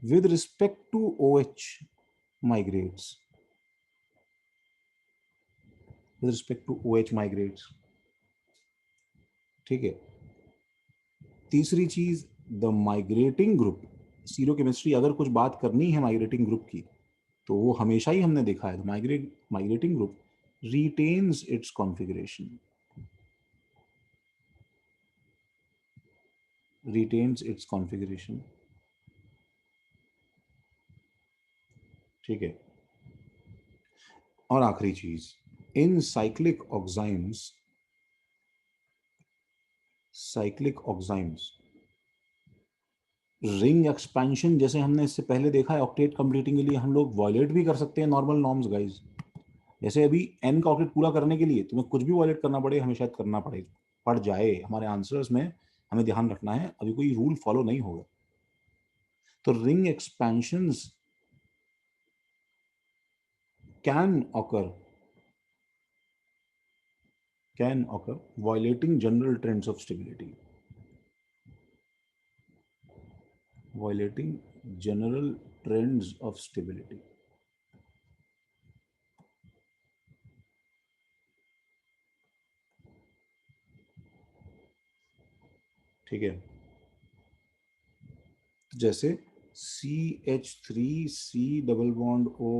with respect to OH migrates, ठीक है। तीसरी चीज, द माइग्रेटिंग ग्रुप, सीरोकेमिस्ट्री अगर कुछ बात करनी है माइग्रेटिंग ग्रुप की, तो वो हमेशा ही हमने देखा है, migrating group retains its configuration, ठीक है। और आखिरी चीज, इन साइक्लिक ऑक्साइम्स रिंग एक्सपेंशन, जैसे हमने इससे पहले देखा है, ऑक्टेट कंप्लीटिंग के लिए हम लोग वॉयलेट भी कर सकते हैं नॉर्मल नॉर्म्स गाइस। जैसे अभी n का ऑक्टेट पूरा करने के लिए तुम्हें कुछ भी वॉयलेट करना पड़े, हमें शायद करना पड़ जाए हमारे आंसर्स में, हमें ध्यान रखना है, अभी कोई रूल फॉलो नहीं होगा। तो ring expansions can occur violating general trends of stability, violating general trends of stability, ठीक है। जैसे CH3C double bond O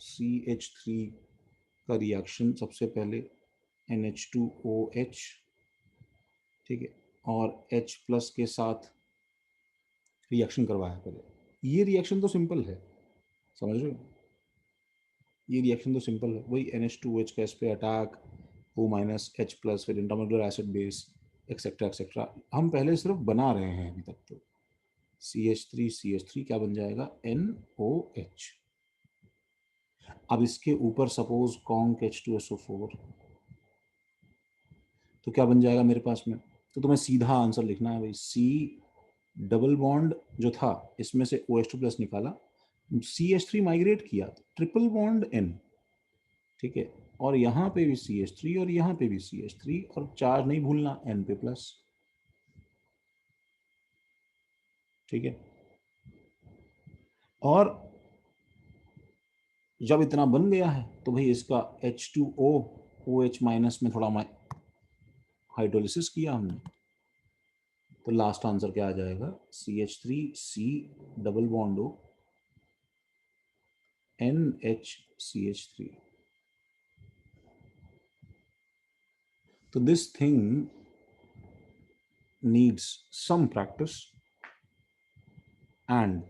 CH3 का रिएक्शन सबसे पहले NH2OH, ठीक है, और H प्लस के साथ रिएक्शन करवाया पहले। ये रिएक्शन तो सिंपल है, समझ रहे हो, ये रिएक्शन तो सिंपल है, वही NH2OH का इस पे attack, O minus H plus, फिर इंटरमोलर एसिड बेस, एक्सेट्रा एक्सेट्रा। हम पहले सिर्फ बना रहे हैं अभी तक, तो CH3 क्या बन जाएगा, NOH। अब इसके ऊपर सपोज कॉन्क H2SO4, तो क्या बन जाएगा मेरे पास में, तो तुम्हें सीधा आंसर लिखना है भाई, C डबल बॉन्ड जो था इसमें से OH2 प्लस निकाला, CH3 माइग्रेट किया, ट्रिपल बॉन्ड N, ठीक है, और यहाँ पे भी CH3 और यहाँ पे भी CH3, और चार्ज नहीं भूलना N पे प्लस, ठीक है। और जब इतना बन गया है तो भाई इसका H2O OH माइनस में थोड़ा हाइड्रोलिसिस किया हमने, तो लास्ट आंसर क्या आ जाएगा, CH3C double bond O NHCH3। तो this thing needs some practice and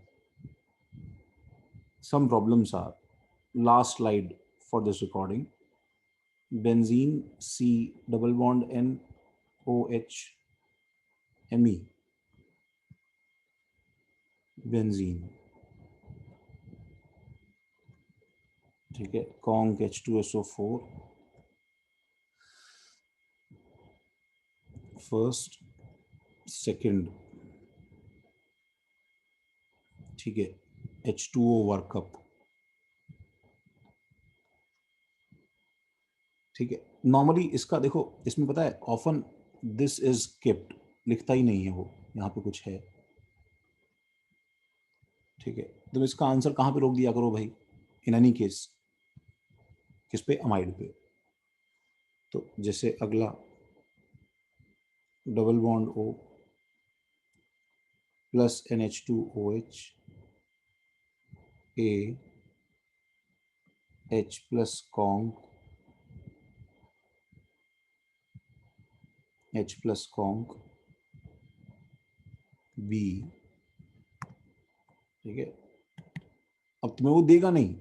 some problems are, last slide for this recording, benzene C double bond N OH Me, benzene, ठीक है, कॉन्क H2SO4 फर्स्ट सेकंड, ठीक है, H2O workup, ठीक है। Normally इसका देखो, इसमें पता है ऑफन दिस इज केप्ट लिखता ही नहीं है वो, यहाँ पे कुछ है, ठीक है। तो इसका आंसर कहाँ पे रोक दिया करो भाई, इन एनी केस, किस पे, अमाइड पे। तो जैसे अगला double bond O plus NH2OH A H plus conc H plus conc B, ठीक है। अब तुम्हें वो देगा नहीं,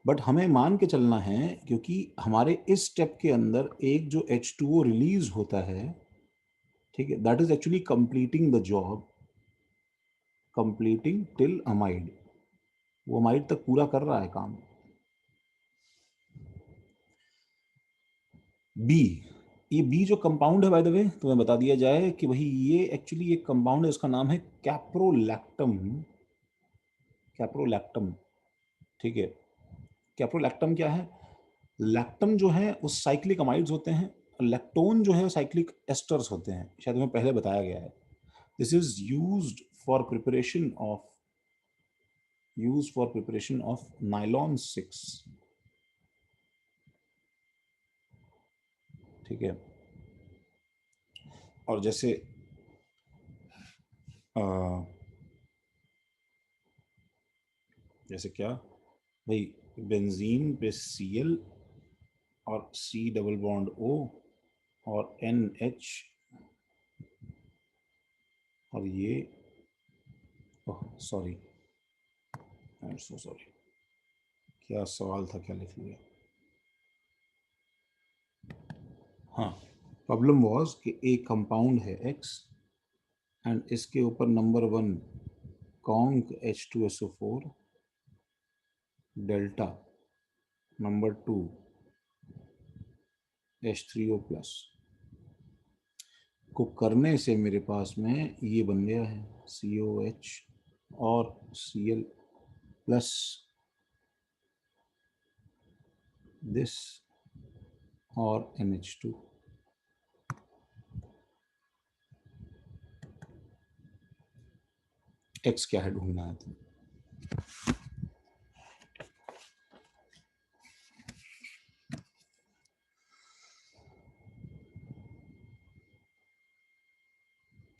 बट हमें मान के चलना है, क्योंकि हमारे इस स्टेप के अंदर एक जो H2O रिलीज होता है, ठीक है, that is actually completing the job, completing till amide, वो अमाइड तक पूरा कर रहा है काम। बी, ये बी जो कंपाउंड है, बाय द वे तुम्हें बता दिया जाए कि भाई ये एक्चुअली एक कंपाउंड है, इसका नाम है कैप्रोलैक्टम, कैप्रोलैक्टम, ठीक है। कैप्रोलैक्टम क्या है? लैक्टम जो है वो साइक्लिक अमाइड्स होते हैं, लैक्टोन जो है साइक्लिक एस्टर्स होते हैं, शायद तुम्हें पहले बताया गया है। This is used for preparation of nylon 6, ठीक है। और जैसे जैसे क्या भाई, बेंजीन पे Cl और C डबल बॉन्ड O और NH, और ये, oh sorry, I am so sorry, क्या सवाल था, क्या लिख लिया। हाँ, प्रॉब्लम वॉज कि एक कंपाउंड है X एंड इसके ऊपर number 1 conc H2SO4, delta number 2 H3O plus को करने से मेरे पास में ये बन गया है COH और Cl प्लस दिस और NH2। X क्या है ढूंढना है तुम्हें।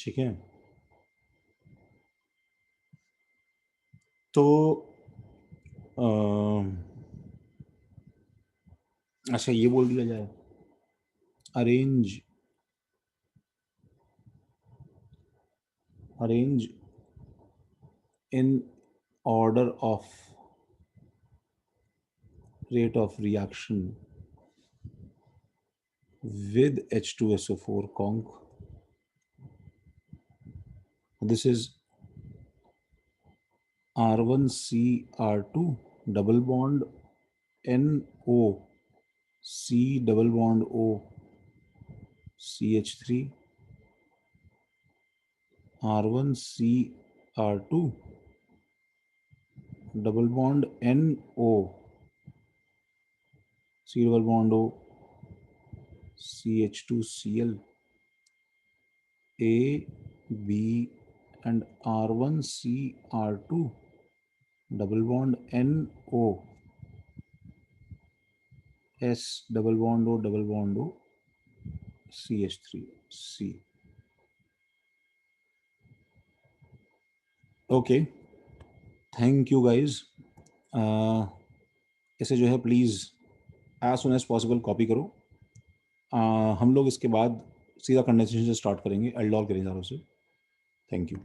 ठीक है, तो अच्छा ये बोल दिया जाए, arrange in order of rate of reaction with H2SO4 conc. This is R1CR2 double bond NO C double bond O CH3, R1CR2 double bond NO C double bond O CH2Cl, A, B and R1CR2 double bond NO S double bond O CH3C. Okay, thank you guys. इसे जो है please as soon as possible copy करो। हम लोग इसके बाद सीधा condensation से स्टार्ट करेंगे, एल्डोल के रिजल्ट से। Thank you.